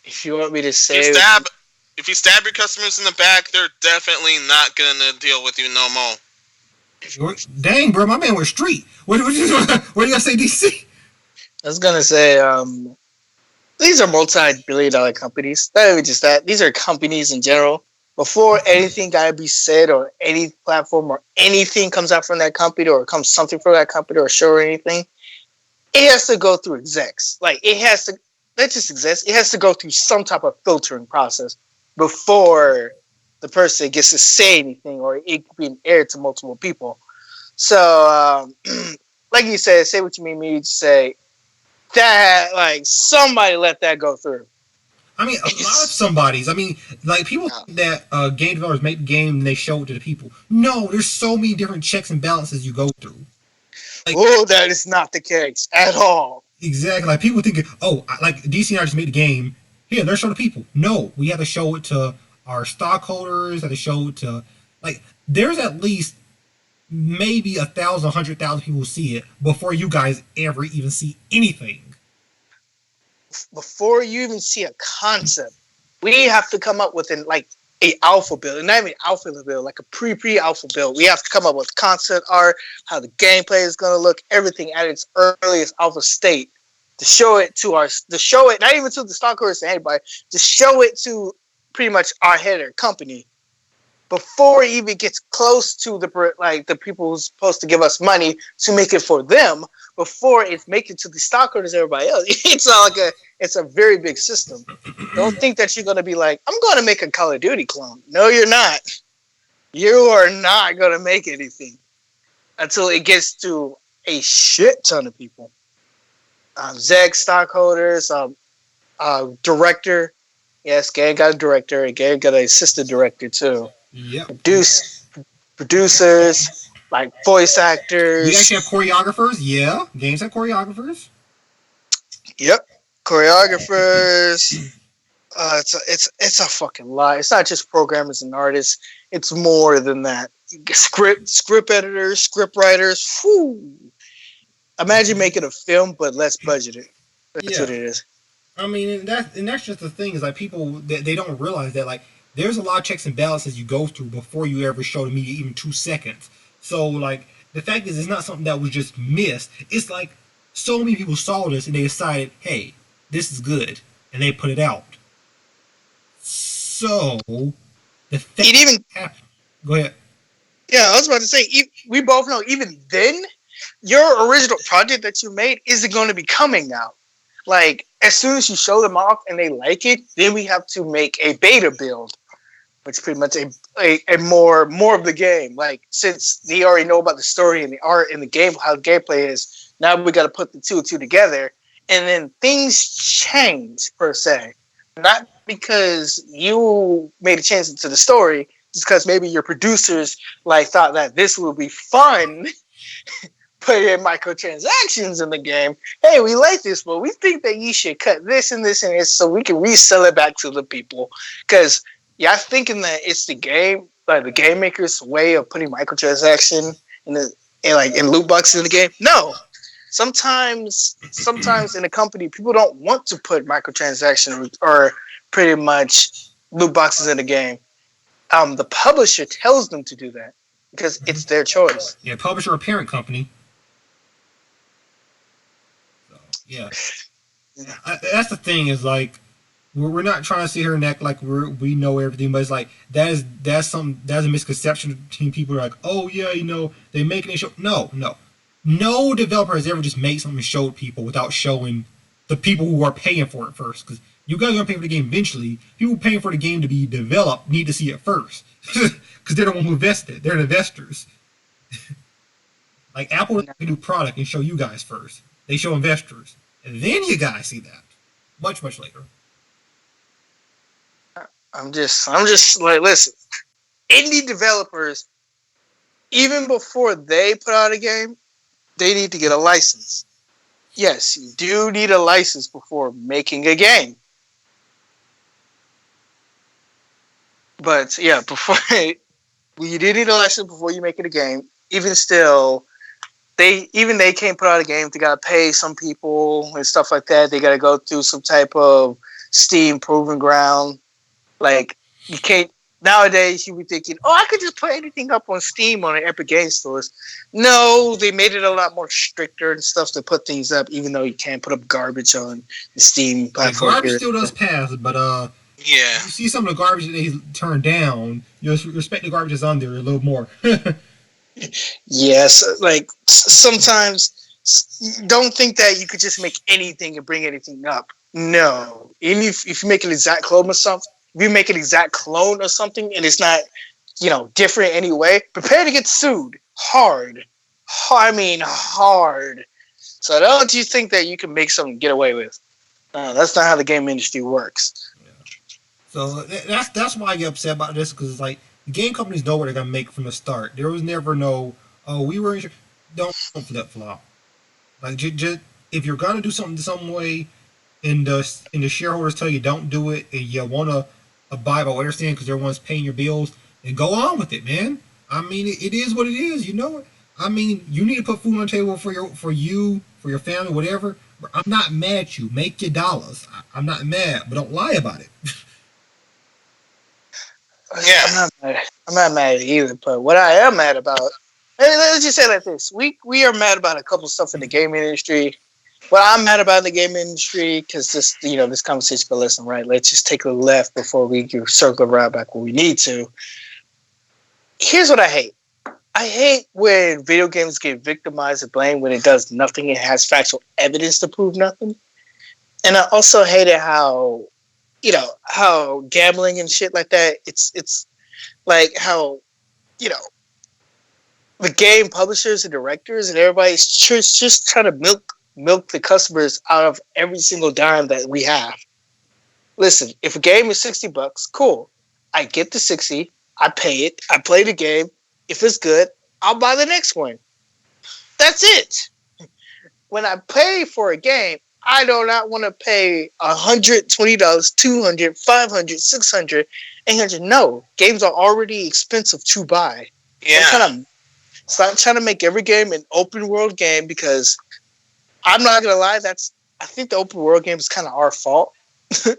if you want me to say, if you stab your customers in the back, they're definitely not gonna deal with you no more. Dang, bro, my man went street. What do you gonna say, DC? I was gonna say, these are multi-billion-dollar companies. Not even just that; these are companies in general. Before anything gotta be said, or any platform, or anything comes out from that company, or comes something from that company, or a show or anything, it has to go through execs. Like, it has to, not just execs, it has to go through some type of filtering process before the person gets to say anything, or it can be aired to multiple people. So, like you said, say what you mean to say that, like, somebody let that go through. I mean, a lot of somebodies. I mean, like, people think that game developers make the game and they show it to the people. No, there's so many different checks and balances you go through. Like, that is not the case at all. Exactly. Like, people think, like, DC and I just made the game. Here, let's show the people. No, we have to show it to our stockholders. Have to show it to, like, there's at least maybe 1,000, 100,000 people who see it before you guys ever even see anything. Before you even see a concept, we have to come up with a alpha build, and not even alpha build, like a pre-alpha build. We have to come up with concept art, how the gameplay is going to look, everything at its earliest alpha state, to show it not even to the stockholders, to anybody, to show it to pretty much our head or company before it even gets close to the people who's supposed to give us money to make it for them. Before it's making to the stockholders, everybody else, it's a very big system. Don't think that you're going to be like, I'm going to make a Call of Duty clone. No, you're not. You are not going to make anything until it gets to a shit ton of people. Zeg stockholders, director. Yes, Gang got a director, and Gang got an assistant director too. Yep. Producers. Like voice actors. We actually have choreographers. Yeah, games have choreographers. Yep, choreographers. It's a fucking lie. It's not just programmers and artists. It's more than that. Script editors, script writers. Whew. Imagine making a film but less budgeted. That's what it is. I mean, and that's just the thing is like people they don't realize that like there's a lot of checks and balances you go through before you ever show the media even 2 seconds. So, like, the fact is, it's not something that was just missed. It's like so many people saw this and they decided, hey, this is good, and they put it out. So, the fact it even go ahead. Yeah, I was about to say, we both know even then, your original project that you made isn't going to be coming out. Like, as soon as you show them off and they like it, then we have to make a beta build, which is pretty much a more of the game. Like, since they already know about the story and the art and the game, how the gameplay is, now we got to put the two together. And then things change, per se. Not because you made a change to the story, just because maybe your producers like thought that this would be fun, put in microtransactions in the game. Hey, we like this, but we think that you should cut this and this and this so we can resell it back to the people. Because yeah, I'm thinking that it's the game, like the game maker's way of putting microtransaction in loot boxes in the game. No, sometimes in a company, people don't want to put microtransaction or pretty much loot boxes in the game. The publisher tells them to do that because it's their choice. Yeah, publisher or parent company. So, yeah. That's the thing is like we're not trying to sit here and act like we know everything, but it's like that's a misconception between people who are like, oh yeah, they making a show. No developer has ever just made something and showed people without showing the people who are paying for it first. Because you guys are gonna pay for the game eventually. People paying for the game to be developed need to see it first, because they're the one who invested. They're the investors. Like Apple doesn't make a new product and show you guys first. They show investors, and then you guys see that much later. I'm just like, listen, indie developers, even before they put out a game, they need to get a license. Yes, you do need a license before making a game. But yeah, you do need a license before you make it a game. Even still, they can't put out a game. They gotta pay some people and stuff like that. They gotta go through some type of Steam proving ground. Like, you can't nowadays. You be thinking, oh, I could just put anything up on Steam on the Epic Game Stores. No, they made it a lot more stricter and stuff to put things up, even though you can't put up garbage on the Steam platform. Garbage still does pass, but Yeah. you see some of the garbage that they turn down, you respect the garbage that's on there a little more. Yes, like sometimes don't think that you could just make anything and bring anything up. No, even if you make an exact clone of something, if you make an exact clone of something and it's not, different anyway, prepare to get sued hard. I mean hard. So don't you think that you can make something get away with? No, that's not how the game industry works. So that's why I get upset about this, because it's like the game companies know what they're gonna make from the start. There was never no, oh, we were don't flip flop. Like just if you're gonna do something some way, and the shareholders tell you don't do it, and you wanna abide by what they're saying because everyone's paying your bills, and go on with it, man. I mean, it is what it is. You know it. I mean, you need to put food on the table for your family, whatever. I'm not mad at you. Make your dollars. I'm not mad, but don't lie about it. Yeah. I'm not mad at either, but what I am mad about, let's just say it like this: we are mad about a couple stuff in the gaming industry. What I'm mad about in the gaming industry, because this conversation, but listen, right? Let's just take a left before we circle around back where we need to. Here's what I hate. I hate when video games get victimized and blamed when it does nothing. It has factual evidence to prove nothing. And I also hate it how gambling and shit like that, it's like how, the game publishers and directors and everybody's just trying to milk the customers out of every single dime that we have. Listen, if a game is $60, cool. I get the 60, I pay it, I play the game. If it's good, I'll buy the next one. That's it. When I pay for a game, I do not want to pay $120, $200, $500, $600, $800. No, games are already expensive to buy. Yeah. Stop trying to make every game an open world game, because I'm not gonna lie, I think the open world game is kind of our fault. Yeah.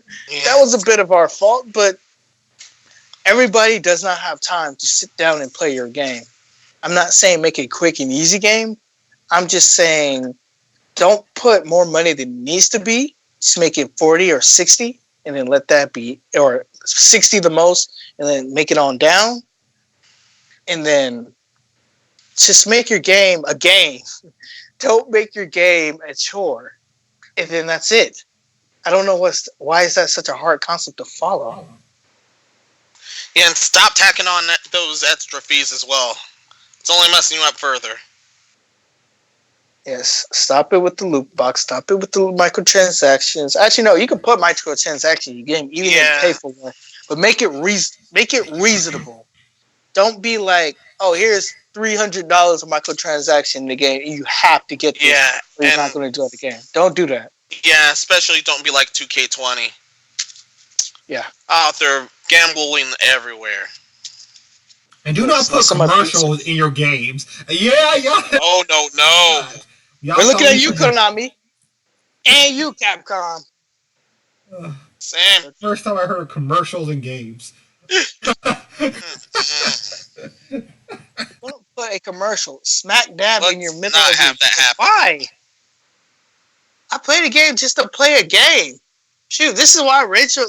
That was a bit of our fault, but everybody does not have time to sit down and play your game. I'm not saying make a quick and easy game. I'm just saying don't put more money than it needs to be. Just make it 40 or 60 and then let that be, or 60 the most, and then make it on down. And then Just make your game a game. Don't make your game a chore. And then that's it. I don't know why is that such a hard concept to follow. Yeah, and stop tacking on those extra fees as well. It's only messing you up further. Yes, stop it with the loot box. Stop it with the microtransactions. Actually, no, you can put microtransactions in your game even when you pay for one, but make it reasonable. Don't be like, oh, here's $300 of microtransaction in the game, and you have to get this. Yeah, or you're not going to enjoy the game. Don't do that. Yeah, especially don't be like 2K20. Yeah, out there gambling everywhere. And do not put commercials in your games. Yeah. Oh no. We're looking at you, Konami, and you, Capcom. Same. First time I heard commercials in games. Don't put a commercial smack dab in your middle. Not have that happen. Why? I played a game just to play a game. Shoot, this is why retro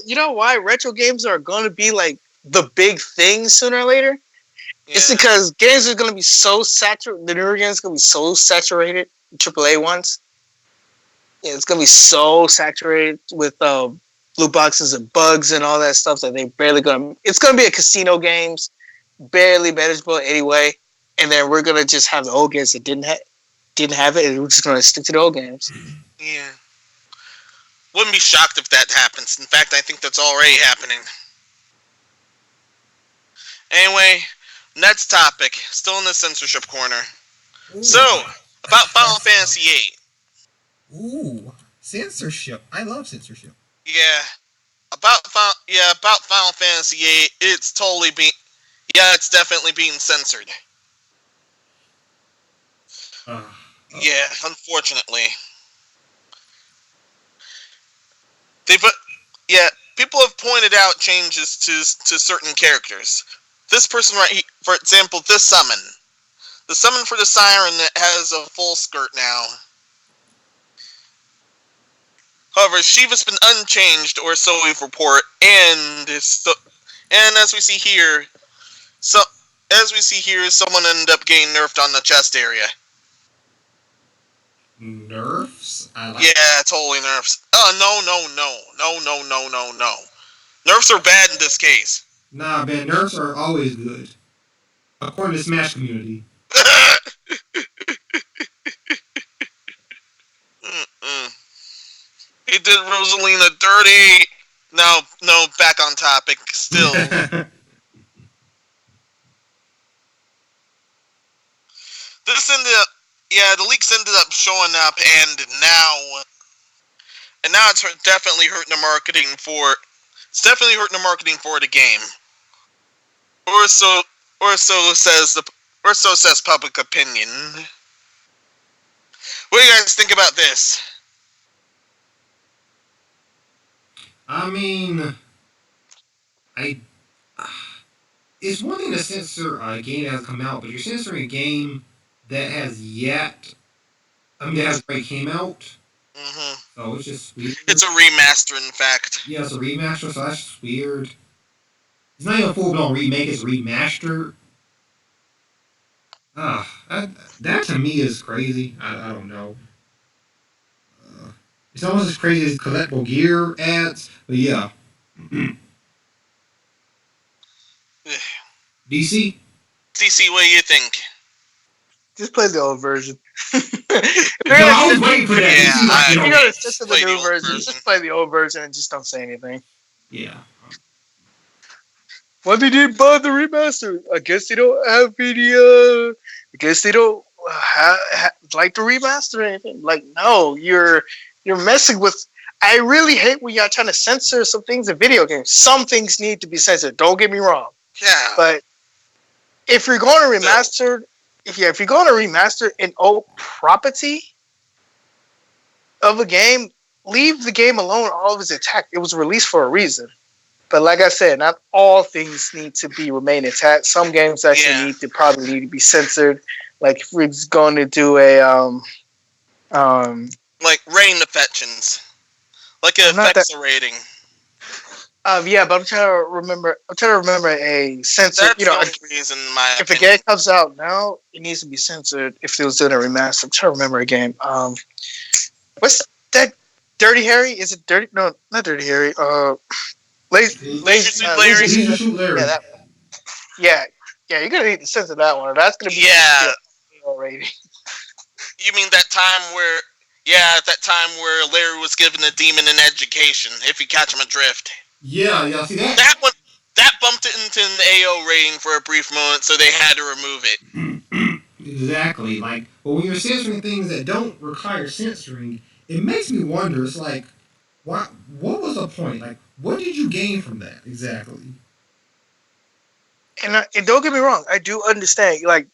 games are going to be like the big thing sooner or later. Yeah. It's because games are going to be so saturated. The newer games are going to be so saturated. AAA ones. Yeah, it's going to be so saturated with loot boxes and bugs and all that stuff that they barely going to. It's going to be a casino games, barely manageable anyway. And then we're going to just have the old games that didn't have it, and we're just going to stick to the old games. Yeah. Wouldn't be shocked if that happens. In fact, I think that's already happening. Anyway, next topic. Still in the censorship corner. Ooh. So, about Final Fantasy VIII. Ooh, censorship. I love censorship. Yeah. About Final Fantasy VIII, it's definitely being censored. Yeah, unfortunately. People have pointed out changes to certain characters. This person right here, for example, this summon. The summon for the Siren has a full skirt now. However, Shiva's been unchanged, or so we report, and as we see here, someone ended up getting nerfed on the chest area. Nerfs? Yeah, totally nerfs. No. Nerfs are bad in this case. Nah, man, nerfs are always good. According to the Smash community. He did Rosalina dirty. No, back on topic. Still. The leaks ended up showing up, and now it's definitely hurting the marketing for. It's definitely hurting the marketing for the game. Or so says public opinion. What do you guys think about this? I mean, it's one thing to censor a game that has come out, but you're censoring a game that has already came out. Mm-hmm. So it's just weird. It's a remaster, in fact. Yeah, it's a remaster, so that's just weird. It's not even a full-blown remake, it's a remaster. That to me is crazy. I don't know. It's almost as crazy as collectible gear ads, but yeah. DC, what do you think? Just play the old version. I was waiting for that. It's just the new version. Just play the old version and just don't say anything. Yeah. Why did you buy the remaster? I guess they don't have video. I guess they don't like the remaster or anything. Like, no, you're messing with. I really hate when y'all trying to censor some things in video games. Some things need to be censored. Don't get me wrong. Yeah. But if you're going to remaster, if you're going to remaster an old property of a game, leave the game alone. All of its intact. It was released for a reason. But like I said, not all things need to remain intact. Some games actually need to be censored. Like if we're going to do like rating affections, like an effects rating. Yeah, but I'm trying to remember. I'm trying to remember a censored. That's the only reason, in my if a opinion. game comes out now, it needs to be censored. If it was doing a remaster, I'm trying to remember a game. What's that? Dirty Harry? Is it Dirty? No, not Dirty Harry. Leisure Suit Larry? Leisure Suit Larry. Yeah, that. Yeah, you're gonna need to censor that one. That's gonna be Yeah. rating. You mean that time where Larry was giving a demon an education, if you catch him adrift. Yeah, see that? That bumped it into an AO rating for a brief moment, so they had to remove it. Exactly. Like, but when you're censoring things that don't require censoring, it makes me wonder. It's like, what was the point? Like, what did you gain from that exactly? And don't get me wrong, I do understand. Like,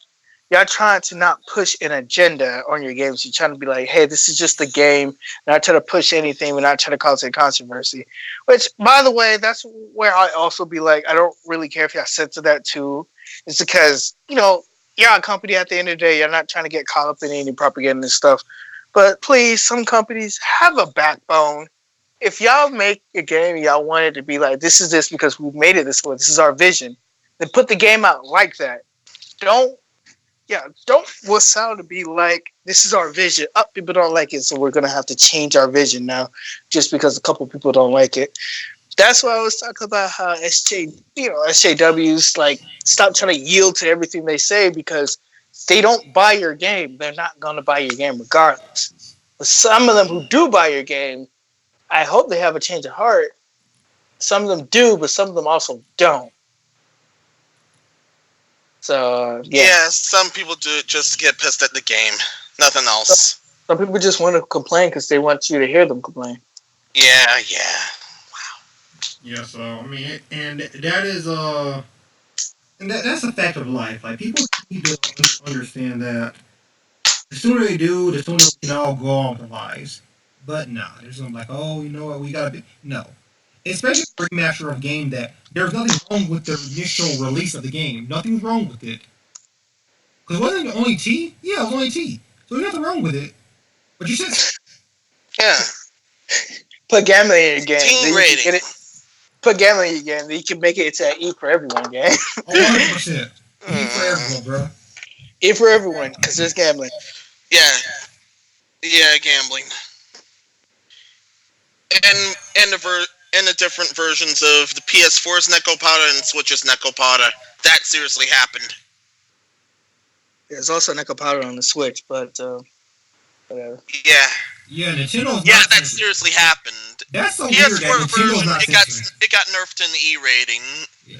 y'all trying to not push an agenda on your games. You're trying to be like, hey, this is just a game. Not trying to push anything. We're not trying to cause a controversy. Which, by the way, that's where I also be like, I don't really care if y'all censor that too. It's because, you're a company at the end of the day. You're not trying to get caught up in any propaganda and stuff. But please, some companies have a backbone. If y'all make a game, y'all want it to be like, this is this because we made it this way. This is our vision. Then put the game out like that. Don't wuss out to be like, this is our vision. People don't like it, so we're gonna have to change our vision now, just because a couple people don't like it. That's why I was talking about how SJWs like stop trying to yield to everything they say because they don't buy your game. They're not gonna buy your game regardless. But some of them who do buy your game, I hope they have a change of heart. Some of them do, but some of them also don't. So yeah, some people do it just to get pissed at the game. Nothing else. Some people just want to complain because they want you to hear them complain. Yeah. Wow. Yeah, so I mean, and that is and that's a fact of life. Like, people need to understand that the sooner they do, the sooner we can all go on with our lives. But no, there's something like, oh, you know what, we gotta be no. Especially for a remaster of a game that there's nothing wrong with the initial release of the game. Nothing's wrong with it. Because wasn't it only T? Yeah, it was only T. So there's nothing wrong with it. But you said... Yeah. Put gambling in your game. Team rating. Put gambling in your game. Then you can make it to an E for everyone game. 100%. E for everyone, bro. E for everyone, because there's gambling. Yeah, gambling. And the different versions of the PS4's Neko Powder and Switch's Neko Powder. That seriously happened. There's also Neko Powder on the Switch, but whatever. Yeah, Nintendo's that seriously happened. That's so weird that Nintendo's not censoring. It got nerfed in the E rating. Yeah.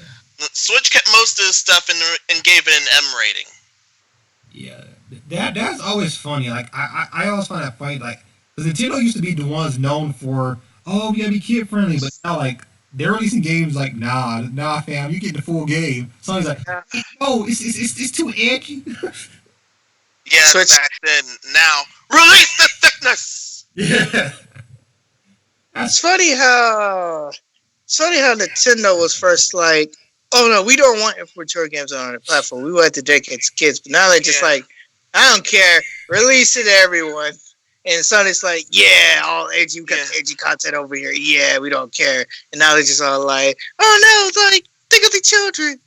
Switch kept most of the stuff and gave it an M rating. Yeah, that's always funny. Like, I always find that funny. Like, because Nintendo used to be the ones known for, oh, we gotta be kid friendly, but now, like, they're releasing games like, nah, fam, you get the full game. Sony's like, oh, it's too edgy. Yeah, Switch. Back then. Now, release the thickness. Yeah. It's funny how Nintendo was first like, oh no, we don't want immature games on our platform. We want to dedicate to kids. But now they're just like, I don't care. Release it to everyone. And Sony's like, yeah, all edgy. We got the edgy content over here. Yeah, we don't care. And now they're just all like, oh no, like, think of the children.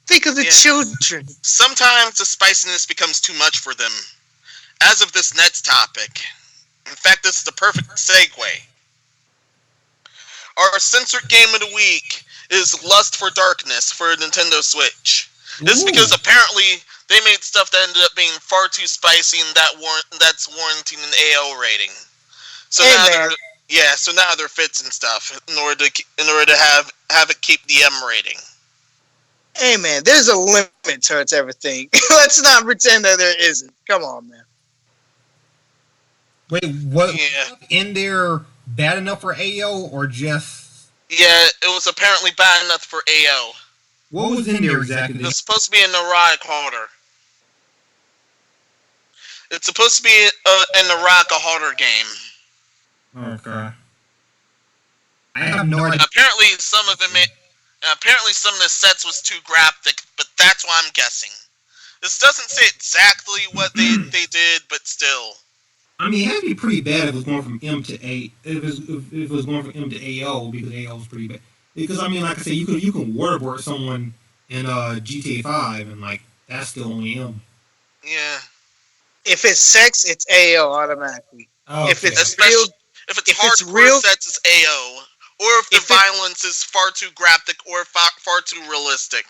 Think of the children. Sometimes the spiciness becomes too much for them. As of this next topic, in fact, this is the perfect segue. Our censored game of the week is Lust for Darkness for Nintendo Switch. This is because apparently they made stuff that ended up being far too spicy and that's warranting an AO rating. So now they're fits and stuff in order to have it keep the M rating. Hey man, there's a limit towards everything. Let's not pretend that there isn't. Come on, man. Wait, what? In there bad enough for AO or just? Yeah, it was apparently bad enough for AO. What was in there exactly? It was supposed to be an erotic horror. It's supposed to be an erotic horror game. Okay. I have no idea. Apparently, some of the sets was too graphic, but that's what I'm guessing. This doesn't say exactly what they did, but still. I mean, it had to be pretty bad if it was going from M to A. If it was going from M to AO, because AO was pretty bad. Because I mean, like I said, you can waterboard someone in GTA 5, and like that's still only him. Yeah. If it's sex, it's AO automatically. Okay. If it's Especially real, if it's if it's hardcore real- sets, it's AO. Or if the If it- violence is far too graphic or far too realistic.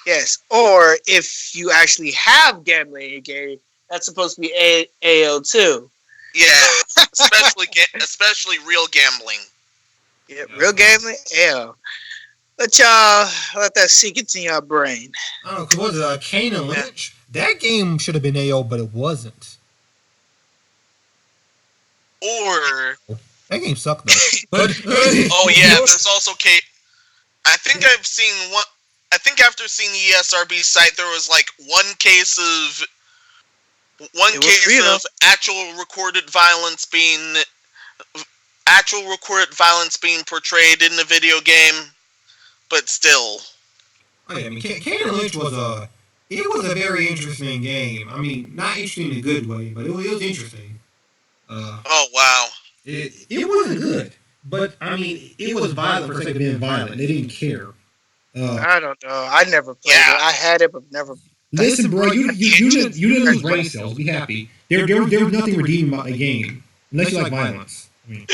yes. Or if you actually have gambling in your game, that's supposed to be AO too. Yeah. especially real gambling. Yeah, real gambling, AO. Let that sink into your brain. Oh, cause what was it, Kane and Lynch? That game should have been AO, but it wasn't. Or That game sucked though. But oh yeah, there's also I think I've seen one. I think after seeing the ESRB site, there was like one case of actual recorded violence being portrayed in the video game, but still. Oh, yeah, I mean, Kane and Lynch was a very interesting game. I mean, not interesting in a good way, but it was interesting. Oh wow. It wasn't good, but I mean, it was violent for the sake of being violent. They didn't care. I don't know. I never played it. I had it, but never. Listen, bro, you didn't lose brain cells. Be happy. There was nothing redeeming about the game, unless you like violence. I mean,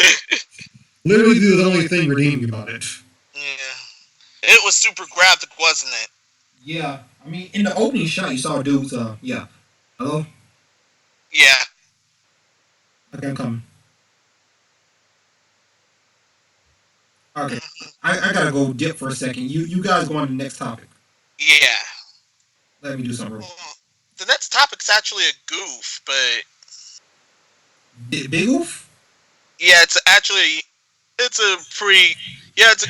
literally, the only thing redeeming about it. Yeah, it was super graphic, wasn't it? Yeah, I mean, in the opening shot, you saw dudes. Yeah. Hello. Yeah. Okay, I'm coming. Okay, I gotta go dip for a second. You guys go on to the next topic. Yeah. Let me do something real. The next topic's actually a goof, but Big oof? yeah, it's a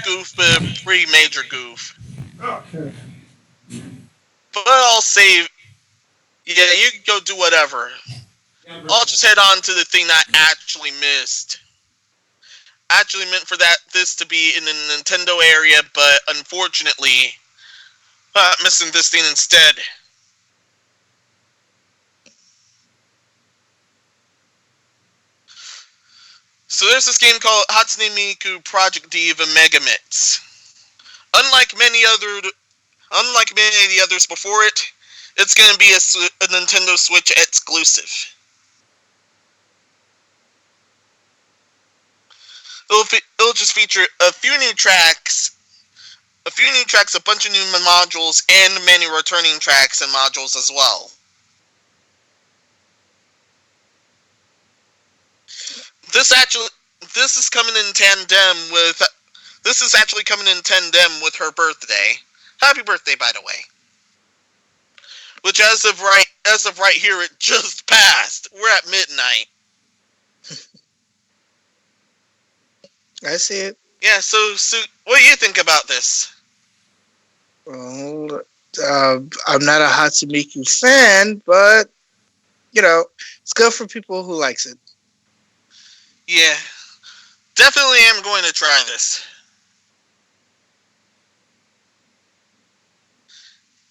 goof, but a pretty major goof. Okay. But I'll save. Yeah, you can go do whatever. I'll just head on to the thing I actually missed. Actually meant for this to be in the Nintendo area, but unfortunately, missing this thing instead. So there's this game called Hatsune Miku Project Diva Megamix. Unlike many of the others before it, it's going to be a Nintendo Switch exclusive. It'll just feature a few new tracks, a bunch of new modules, and many returning tracks and modules as well. This is coming in tandem with. This is actually coming in tandem with her birthday. Happy birthday, by the way. Which, as of right here, it just passed. We're at midnight. I see it. Yeah. So, what do you think about this? Well, I'm not a Hatsune fan, but it's good for people who likes it. Yeah, definitely am going to try this.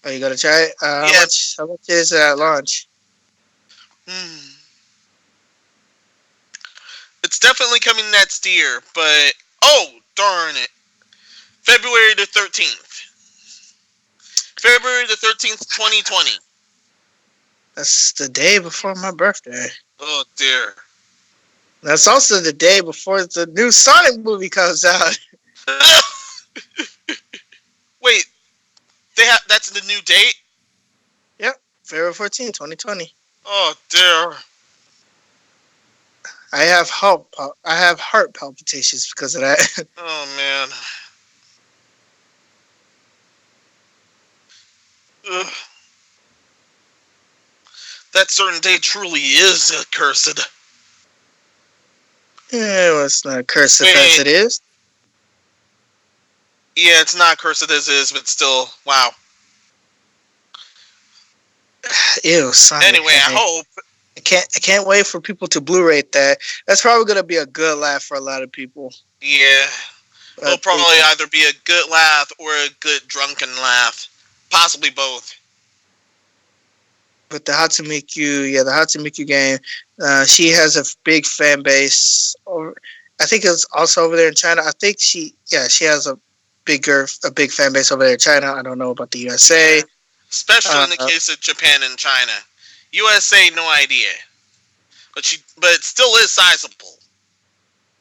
Oh, you gonna try it? Yeah. How much is it at launch? It's definitely coming next year, but oh darn it, February the 13th. February the 13th, 2020. That's the day before my birthday. Oh dear. That's also the day before the new Sonic movie comes out. Wait, that's the new date? Yep, February 14th, 2020. Oh dear. I have heart palpitations because of that. Oh man. Ugh. That certain day truly is accursed. Yeah, well, it's not cursed as it is. Yeah, it's not cursed as it is, but still, wow. Ew, Sonic. Anyway, I hope. I can't wait for people to Blu-ray that. That's probably gonna be a good laugh for a lot of people. Yeah, it'll probably either be a good laugh or a good drunken laugh, possibly both. But the Hatsune Miku game, she has a big fan base. I think it's also over there in China. I think she has a a big fan base over there in China. I don't know about the USA. Yeah. Especially in the case of Japan and China. USA, no idea. But it still is sizable.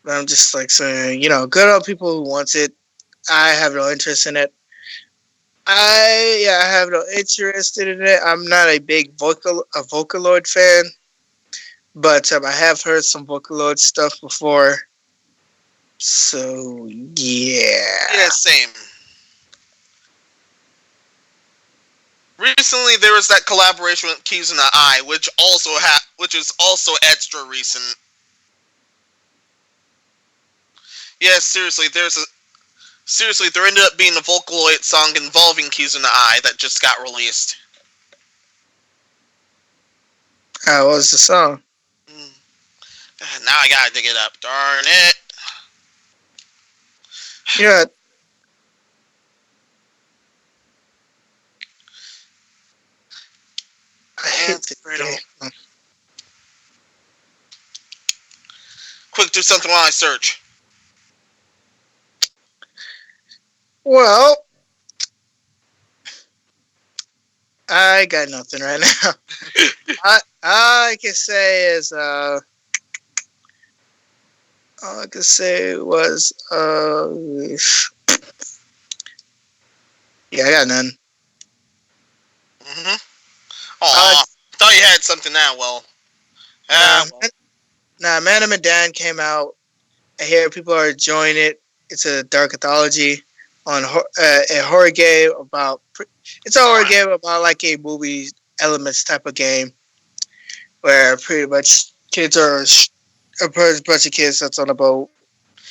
But I'm just like saying, good on people who wants it. I have no interest in it. I have no interest in it. I'm not a big Vocaloid fan, but I have heard some Vocaloid stuff before. So yeah. Yeah, same. Recently, there was that collaboration with Keys in the Eye, which is also extra recent. Yeah, seriously, there ended up being a Vocaloid song involving Keys in the Eye that just got released. What was the song? Now I gotta dig it up. Darn it. Yeah. I hate the game. Quick, do something while I search. Well, I got nothing right now. All I can say is, all I could say was, yeah, I got none. Mm-hmm. Oh, thought you had something now. Well. Man of Medan came out. I hear people are enjoying it. It's a dark anthology on a horror game about. It's a horror game about like a movie elements type of game, where pretty much kids are a bunch of kids that's on a boat.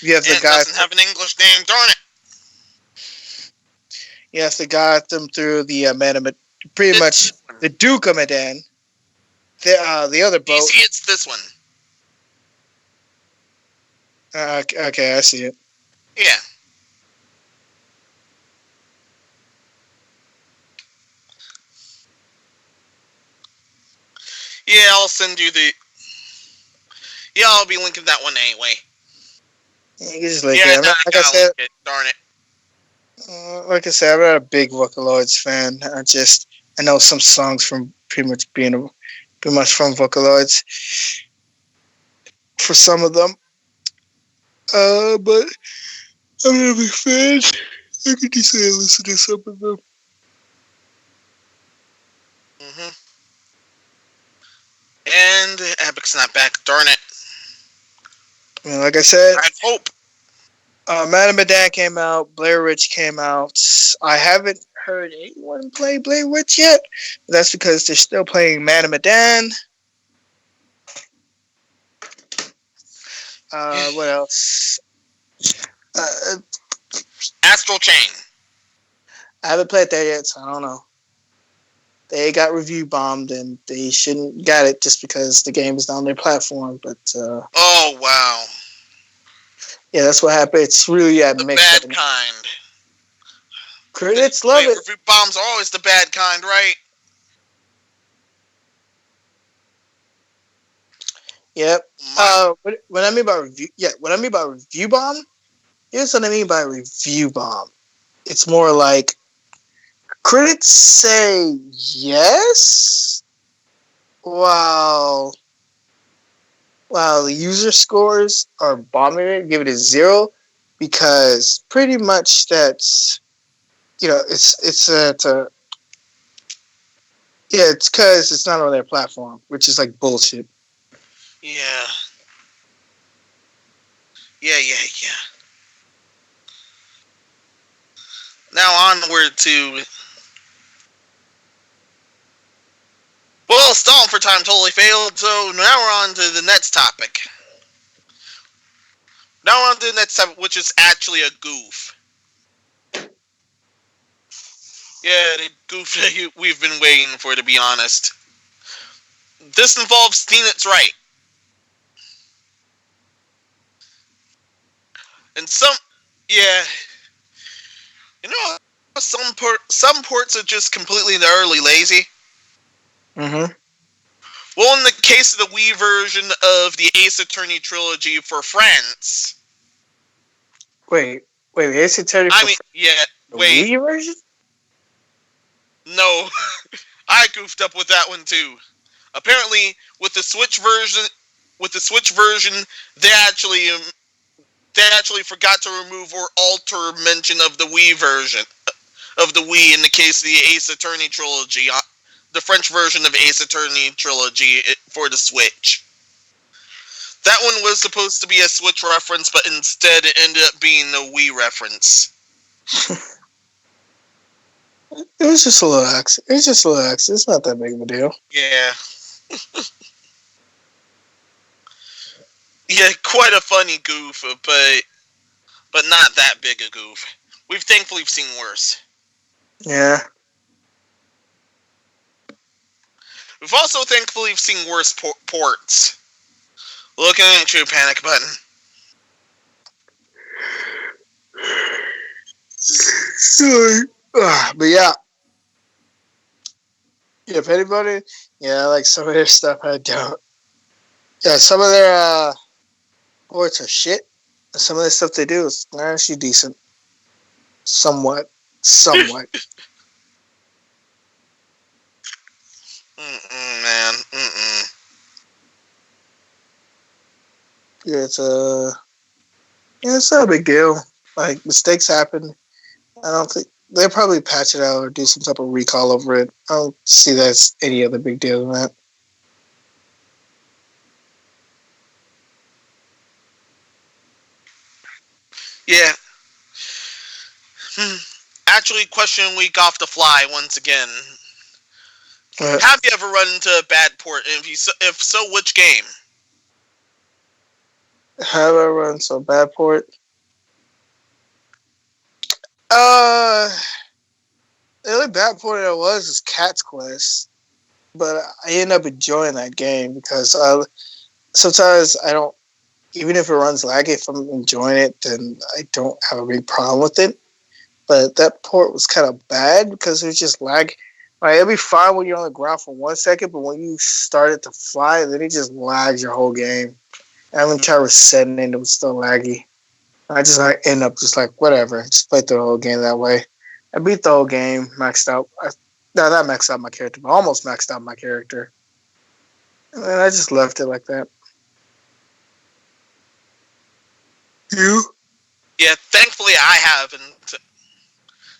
You have the guy. It doesn't have an English name. Darn it. You have to guide them through the pretty much the Duke of Medan. The other boat. You see, it's this one. Okay, I see it. Yeah. Yeah, I'll send you the. Yeah, I'll be linking that one anyway. Yeah, you can just link it. Like I said, it. Darn it. Like I said, I'm not a big Vocaloids fan. I know some songs from pretty much from Vocaloids for some of them. But I'm not a big fan. I could just say I listen to some of them. Mm-hmm. And Epic's not back. Darn it. Like I said, I had hope. Man of Medan came out. Blair Witch came out. I haven't heard anyone play Blair Witch yet. That's because they're still playing Man of Medan. What else? Astral Chain. I haven't played that yet, so I don't know. They got review bombed, and they shouldn't got it just because the game is not on their platform. But oh wow, yeah, that's what happened. It's really the bad kind. Critics love it. Review bombs are always the bad kind, right? Yep. What I mean by review bomb. Here's what I mean by review bomb. It's more like critics say yes, while the user scores are bombing it, give it a 0, because pretty much that's it's because it's not on their platform, which is like bullshit. Yeah. Now onward to. Well, stalling for time totally failed, so now we're on to the next topic. Now we're on to the next topic, which is actually a goof. Yeah, the goof that we've been waiting for, to be honest. This involves Steam It's Right. And some ports are just completely and utterly lazy. Mm-hmm. Well, in the case of the Wii version of the Ace Attorney trilogy for France. Wait, Wait, Ace Attorney I for mean, yeah. the Wait, Wii version? no, I goofed up with that one too. Apparently, with the Switch version, they actually forgot to remove or alter mention of the Wii version of the Wii in the case of the Ace Attorney trilogy, the French version of Ace Attorney trilogy for the Switch. That one was supposed to be a Switch reference, but instead it ended up being a Wii reference. It was just a little accident. It's just a little accident. It's not that big of a deal. Yeah. Yeah, quite a funny goof, but not that big a goof. We've thankfully seen worse. Yeah. We've also thankfully seen worse ports. Looking at you, panic button. Sorry. But yeah. If anybody, yeah, like some of their stuff I don't. Yeah, some of their ports are shit. Some of the stuff they do is actually decent. Somewhat. Man. Yeah, it's not a big deal. Like, mistakes happen. I don't think they'll probably patch it out or do some type of recall over it. I don't see that's any other big deal than that. Yeah. Actually, question week off the fly once again. Have you ever run into a bad port? And if so, which game? Have I run so bad port? The only bad port I was Cat's Quest, but I ended up enjoying that game because sometimes I don't, even if it runs laggy, if I'm enjoying it, then I don't have a big problem with it. But that port was kind of bad because it was just lag. Like, it'll be fine when you're on the ground for 1 second, but when you start it to fly, then it just lags your whole game. And I'm trying resetting it, it was still laggy. I just end up just like, whatever, just play through the whole game that way. I beat the whole game, maxed out. Not maxed out my character, but almost maxed out my character. And then I just left it like that. You? Yeah, thankfully I haven't.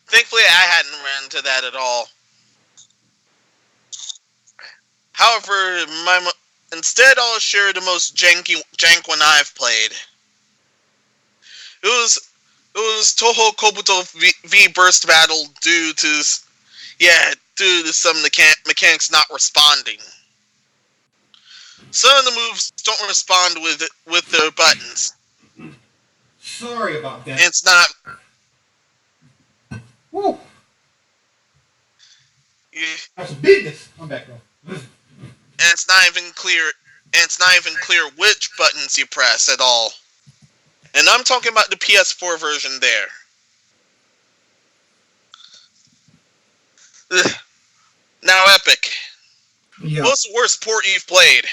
Thankfully I hadn't ran into that at all. However, instead I'll share the most jank one I've played. It was Toho Kobuto v Burst Battle due to some of the mechanics not responding. Some of the moves don't respond with their buttons. Sorry about that. And it's not. Woo. Yeah, That's business. I'm back though. and it's not even clear. And it's not even clear which buttons you press at all. And I'm talking about the PS4 version there. Ugh. Now, Epic. Yeah. What's the worst port you've played?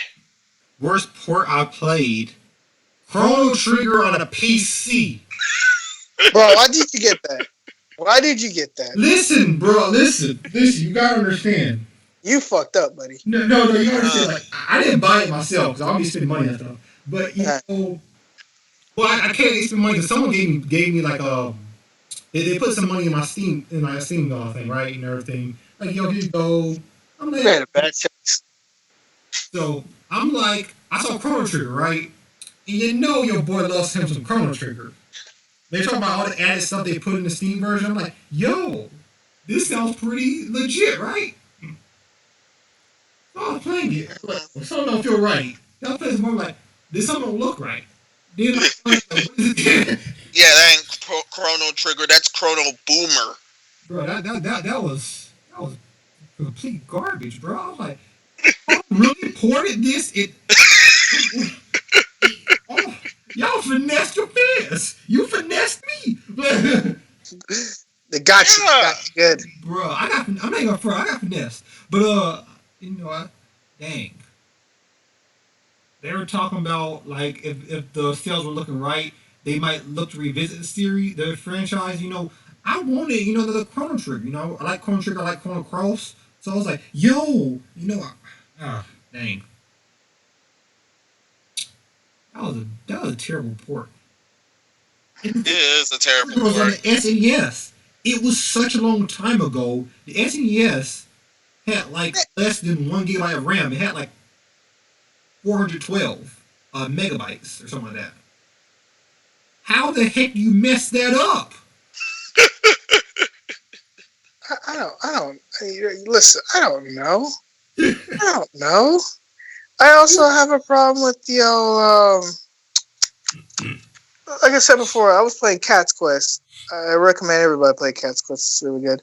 Worst port I played. Chrono Trigger on a PC. Bro, why did you get that? Why did you get that? Listen, bro, listen. You gotta understand. You fucked up, buddy. No, you gotta understand. Like, I didn't buy it myself because I'll be spending money on stuff. But you know, well, I can't spend money because someone gave me like they put some money in my Steam thing, right, and everything. Like, yo, here you go. I'm like, Man, a bad choice. so I'm like, I saw Chrono Trigger, right? And you know your boy loves him some Chrono Trigger. They're talking about all the added stuff they put in the Steam version. I'm like, yo, this sounds pretty legit, right? So I was playing it. Like, something don't feel right. That plays more like, this something don't look right. Then Yeah, that ain't Chrono Trigger. That's Chrono Boomer. bro, that was complete garbage, bro. I was like, I really ported this. Oh, y'all finessed your fans. You finessed me. They got you. Yeah. Got you good. Bro, I'm not gonna front. I got finessed. But you know, dang. They were talking about like if the sales were looking right, they might look to revisit the franchise. I wanted, the Chrono Trigger. I like Chrono Trigger, I like Chrono Cross. So I was like, dang, that was a terrible port. It is a terrible It was on port. the SNES. It was such a long time ago. The SNES had like less than 1 GB of RAM. It had like 412 megabytes or something like that. How the heck you messed that up? Listen, I don't know. I also have a problem with like I said before, I was playing Cat's Quest. I recommend everybody play Cat's Quest. It's really good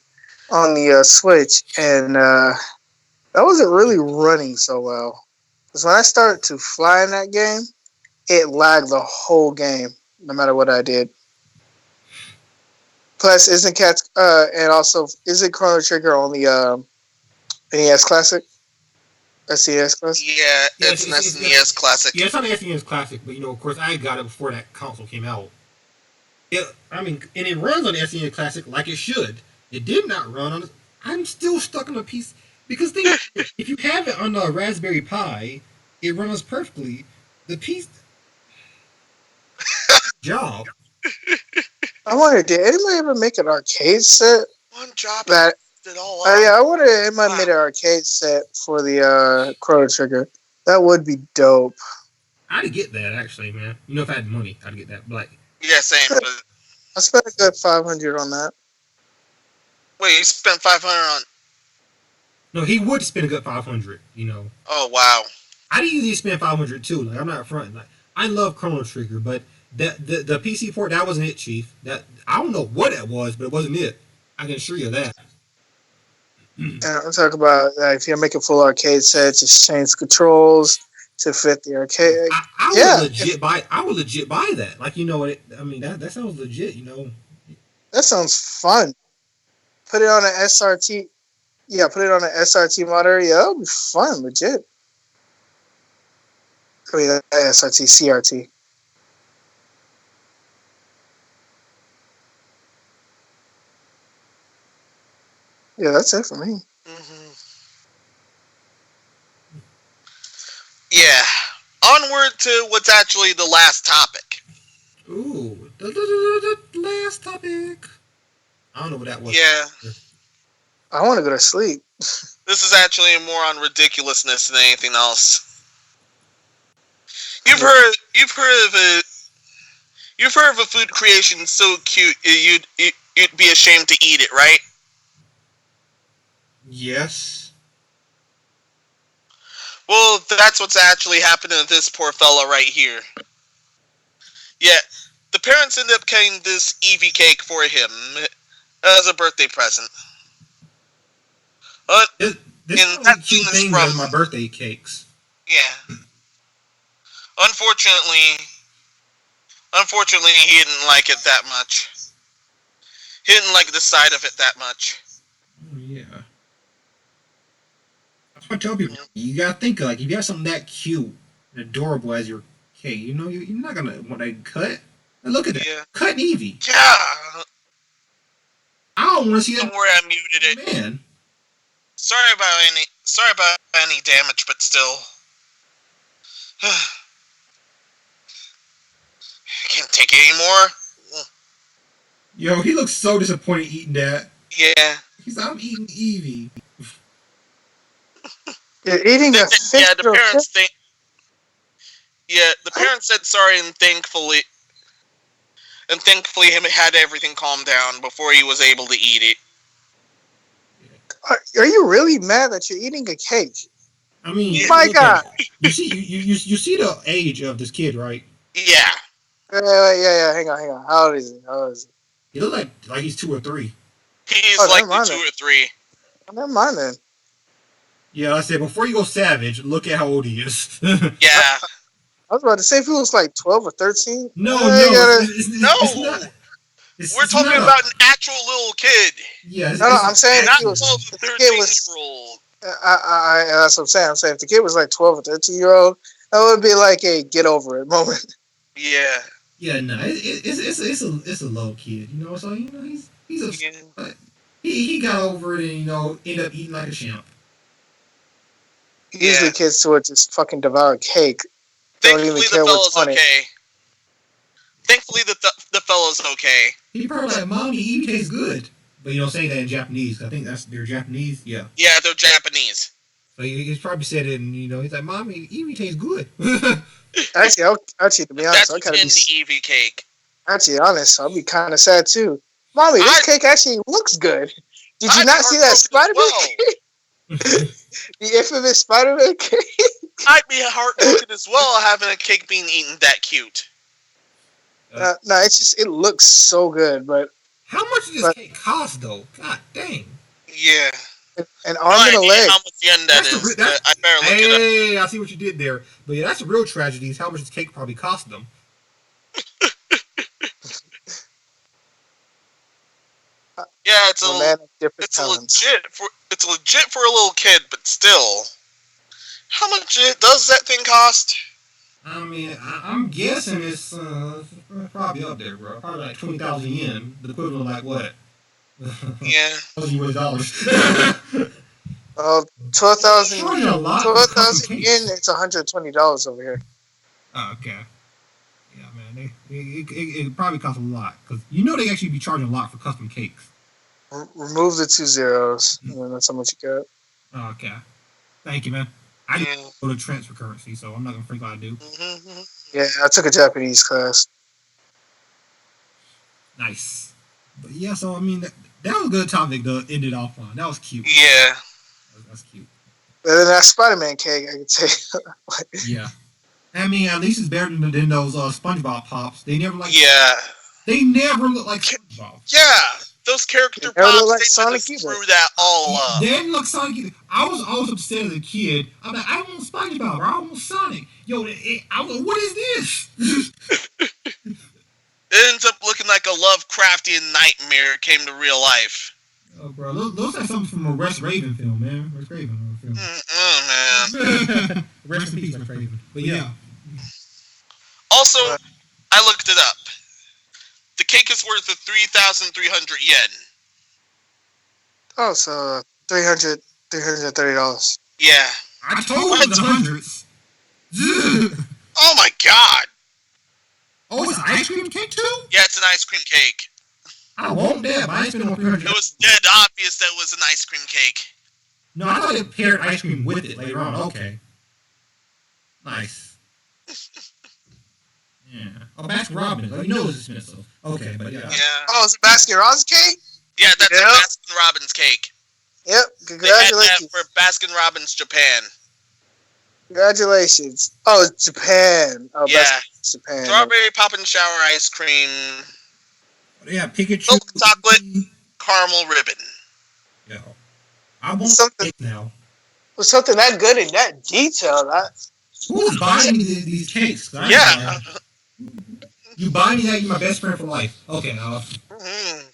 on the Switch, and that wasn't really running so well. Because when I started to fly in that game, it lagged the whole game, no matter what I did. Plus, and also isn't Chrono Trigger on the NES Classic? SNES Classic? Yeah, it's an SNES Classic. Yeah, it's on the SNES Classic, but of course, I got it before that console came out. And it runs on the SNES Classic like it should. It did not run on. I'm still stuck on a piece because if you have it on a Raspberry Pi, it runs perfectly. The piece job. I wonder, did anybody ever make an arcade set? One job That did all up. yeah, I wonder if anybody made an arcade set for the Chrono Trigger. That would be dope. I'd get that actually, man. If I had money, I'd get that. But like, Yeah, same. But I spent a good $500 on that. wait, you spent 500 on? no, he would spend a good 500. Oh wow. I'd usually spend 500 too. Like I'm not fronting. Like I love Chrono Trigger, but the PC port that wasn't it, Chief. That I don't know what it was, but it wasn't it. I can assure you that. And I'm talking about if you make a full arcade set, just change the controls to fit the arcade. I would legit buy that. Like that sounds legit. That sounds fun. Put it on an SRT. Yeah, put it on an SRT monitor. Yeah, that'll be fun, legit. I mean, SRT, CRT. Yeah, that's it for me. Mm-hmm. Yeah. Onward to what's actually the last topic. Ooh, the last topic. I don't know what that was. Yeah. I want to go to sleep. This is actually more on ridiculousness than anything else. You've heard of a food creation so cute you'd be ashamed to eat it, right? Yes. Well, that's what's actually happening to this poor fella right here. Yeah, the parents end up getting this Eevee cake for him as a birthday present. This and that cute thing as my birthday cakes. Yeah. Unfortunately, he didn't like it that much. He didn't like the side of it that much. Oh, yeah. That's what I tell people. You gotta think if you have something that cute and adorable as your cake, you're not gonna want to cut. And look at that. Yeah. Cut Eevee. Yeah. I don't want to see that. Don't worry, I muted it. Man. Sorry about any damage, but still. I can't take it anymore. Yo, he looks so disappointed eating that. Yeah. He's like, I'm eating Eevee. You're eating a fish. Yeah, the parents think. Yeah, the parents said sorry and thankfully him had everything calmed down before he was able to eat it. Are you really mad that you're eating a cake? I mean, my God! You see the age of this kid, right? Yeah. Yeah. Hang on. How old is he? He looks like he's 2 or 3. He's like 2 or 3. Never mind then. Yeah, I said before you go savage, look at how old he is. Yeah. I was about to say if he was like 12 or 13. No. We're talking about an actual little kid. Yeah, I'm saying not if he was 12 to 13-year-old. That's what I'm saying. I'm saying if the kid was like 12 or 13-year-old, that would be like a get over it moment. Yeah. Yeah, no, it's a low kid, you know. So he's upset, Yeah. but he got over it and ended up eating like a champ. Usually kids would just fucking devour cake. Don't even Thankfully, the care what's fellow's on it. okay. Thankfully, the fellow's okay. He probably like, "Mommy, Evie tastes good," but say that in Japanese. I think they're Japanese. Yeah. Yeah, they're Japanese. So he's probably said it, and he's like, "Mommy, Evie tastes good." Actually, to be honest, That's I what's gotta in be the Eevee cake. actually honest. I'll be kind of sad too. Mommy, this cake actually looks good. Did you I'd not be see that heartbroken Spider-Man as well. cake? The infamous Spider-Man cake. I'd be heartbroken as well having a cake being eaten that cute. No, it's just it looks so good, but how much does this cake cost though? God dang. Yeah. an arm and a leg. How much yen that is? I better look it up. Hey, I see what you did there. But yeah, that's a real tragedy. Is how much this cake probably cost them. Yeah, it's A man of different it's talents. legit for a little kid, but still, how much does that thing cost? I mean, I'm guessing it's probably up there, bro. Probably like 20,000 yen, the equivalent of like what? Yeah. $1,000 US. 12,000 Charging a lot for custom yen. cakes. It's $120 over here. Oh, okay. Yeah, man. It probably costs a lot because they actually be charging a lot for custom cakes. Remove the 2 zeros, and then that's how much you get. Oh, okay. Thank you, man. I just go to transfer currency, so I'm not gonna freak out. I do. Mm-hmm. Yeah, I took a Japanese class. Nice. But yeah, so I mean that was a good topic to end it off on. That was cute. Yeah. That's cute. But then that Spider-Man cake, I can tell you. Yeah. I mean, at least it's better than those SpongeBob pops. They never They never look like SpongeBob. Yeah. Those character They never pops, look like they Sonic just either. threw that all up. They didn't look Sonic either. I was always upset as a kid. I'm like, I don't want SpongeBob or I don't want Sonic. Yo, what is this? It ends up looking like a Lovecraftian nightmare came to real life. Oh, bro, looks like something from a Wes Raven film, man. Wes Raven film. Man. Rest in peace, Wes Raven. But yeah. Also, I looked it up. The cake is worth of 3,300 yen. Oh, so $330. Yeah. I told you the hundreds. Oh my god. Oh, it's an ice cream cake too? Yeah, it's an ice cream cake. I want that, but I ain't spending no $300. It was dead obvious that it was an ice cream cake. No, I thought they paired ice cream with it later on. Okay. Nice. Yeah. Oh, Baskin Robbins. Oh, it's expensive. Okay, but yeah. Yeah. Oh, is it Baskin Robbins cake? Yeah, that's Yep. a Baskin Robbins cake. Yep. They had Congratulations. that for Baskin Robbins Japan. Congratulations. Oh, it's Japan. Oh, Yeah. Baskin Japan. Strawberry pop and shower ice cream, Yeah, Pikachu. milk chocolate, caramel ribbon. Yeah. I want Something- cake now. With something that good and that detailed, Who's buying me these cakes? Yeah. You buy me that, you're my best friend for life. Okay, Mm-hmm.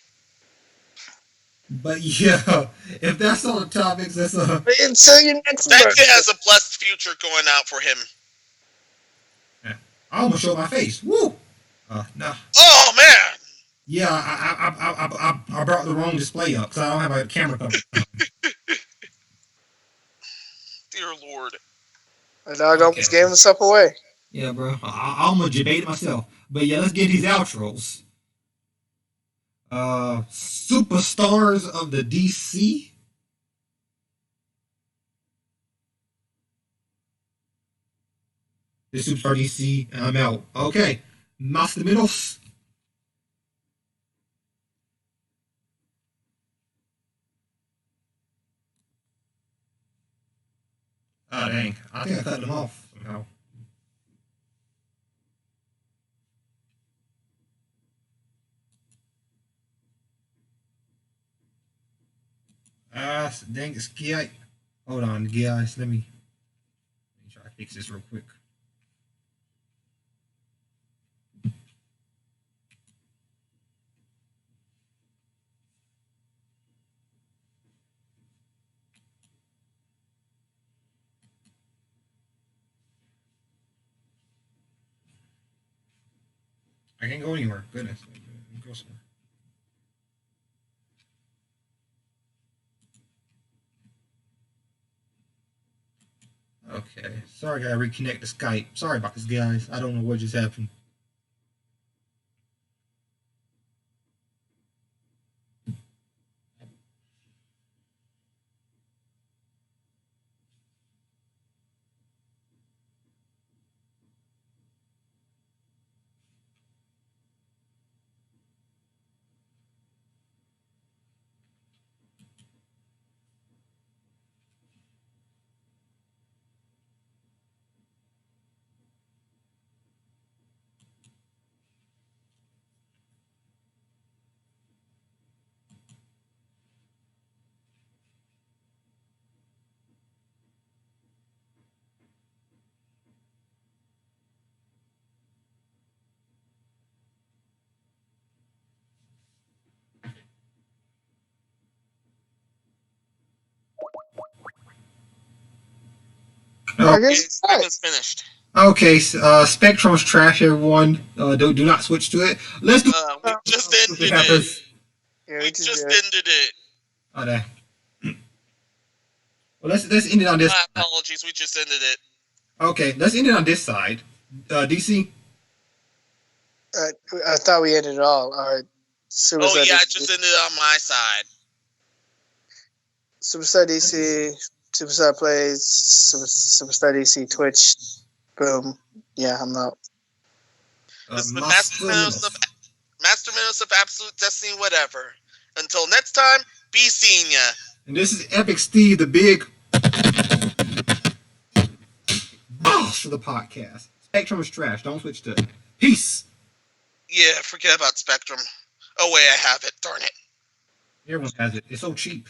but yeah, if that's all the topics, that's until your next That birthday. kid has a blessed future going out for him. I almost showed my face. Woo! No. Oh man! Yeah, I brought the wrong display up because I don't have a camera cover. Dear Lord. My dog almost gave himself away. Yeah, bro. I almost debated myself. But yeah, let's get these outros. Superstars of the DC. This Superstar DC, and I'm out. Okay. Más o menos. Oh, dang. I think I cut them off somehow. Dang, it's guy. Hold on, guys. Let me try to fix this real quick. I can't go anywhere. Goodness. Go somewhere. Okay. Sorry, I gotta reconnect the Skype. Sorry about this, guys. I don't know what just happened. I Oh, guess It's finished. okay. Spectrum's trash, everyone. Do not switch to it. Let's do. We just ended It it. happens. Yeah, We just ended it. Oh, there. Well, let's end it on this. My apologies. We just ended it. Okay, let's end it on this side. DC. I thought we ended it all. All right. Oh yeah, I just ended it on my side. Superstar DC, Superstar Plays, Superstar DC, Twitch. Boom. Yeah, I'm out. This is the Master Minos of Absolute Destiny, whatever. Until next time, be seeing ya. And this is Epic Steve, the big boss of the podcast. Spectrum is trash. Don't switch to it. Peace. Yeah, forget about Spectrum. Oh wait, I have it. Darn it. Everyone has it. It's so cheap.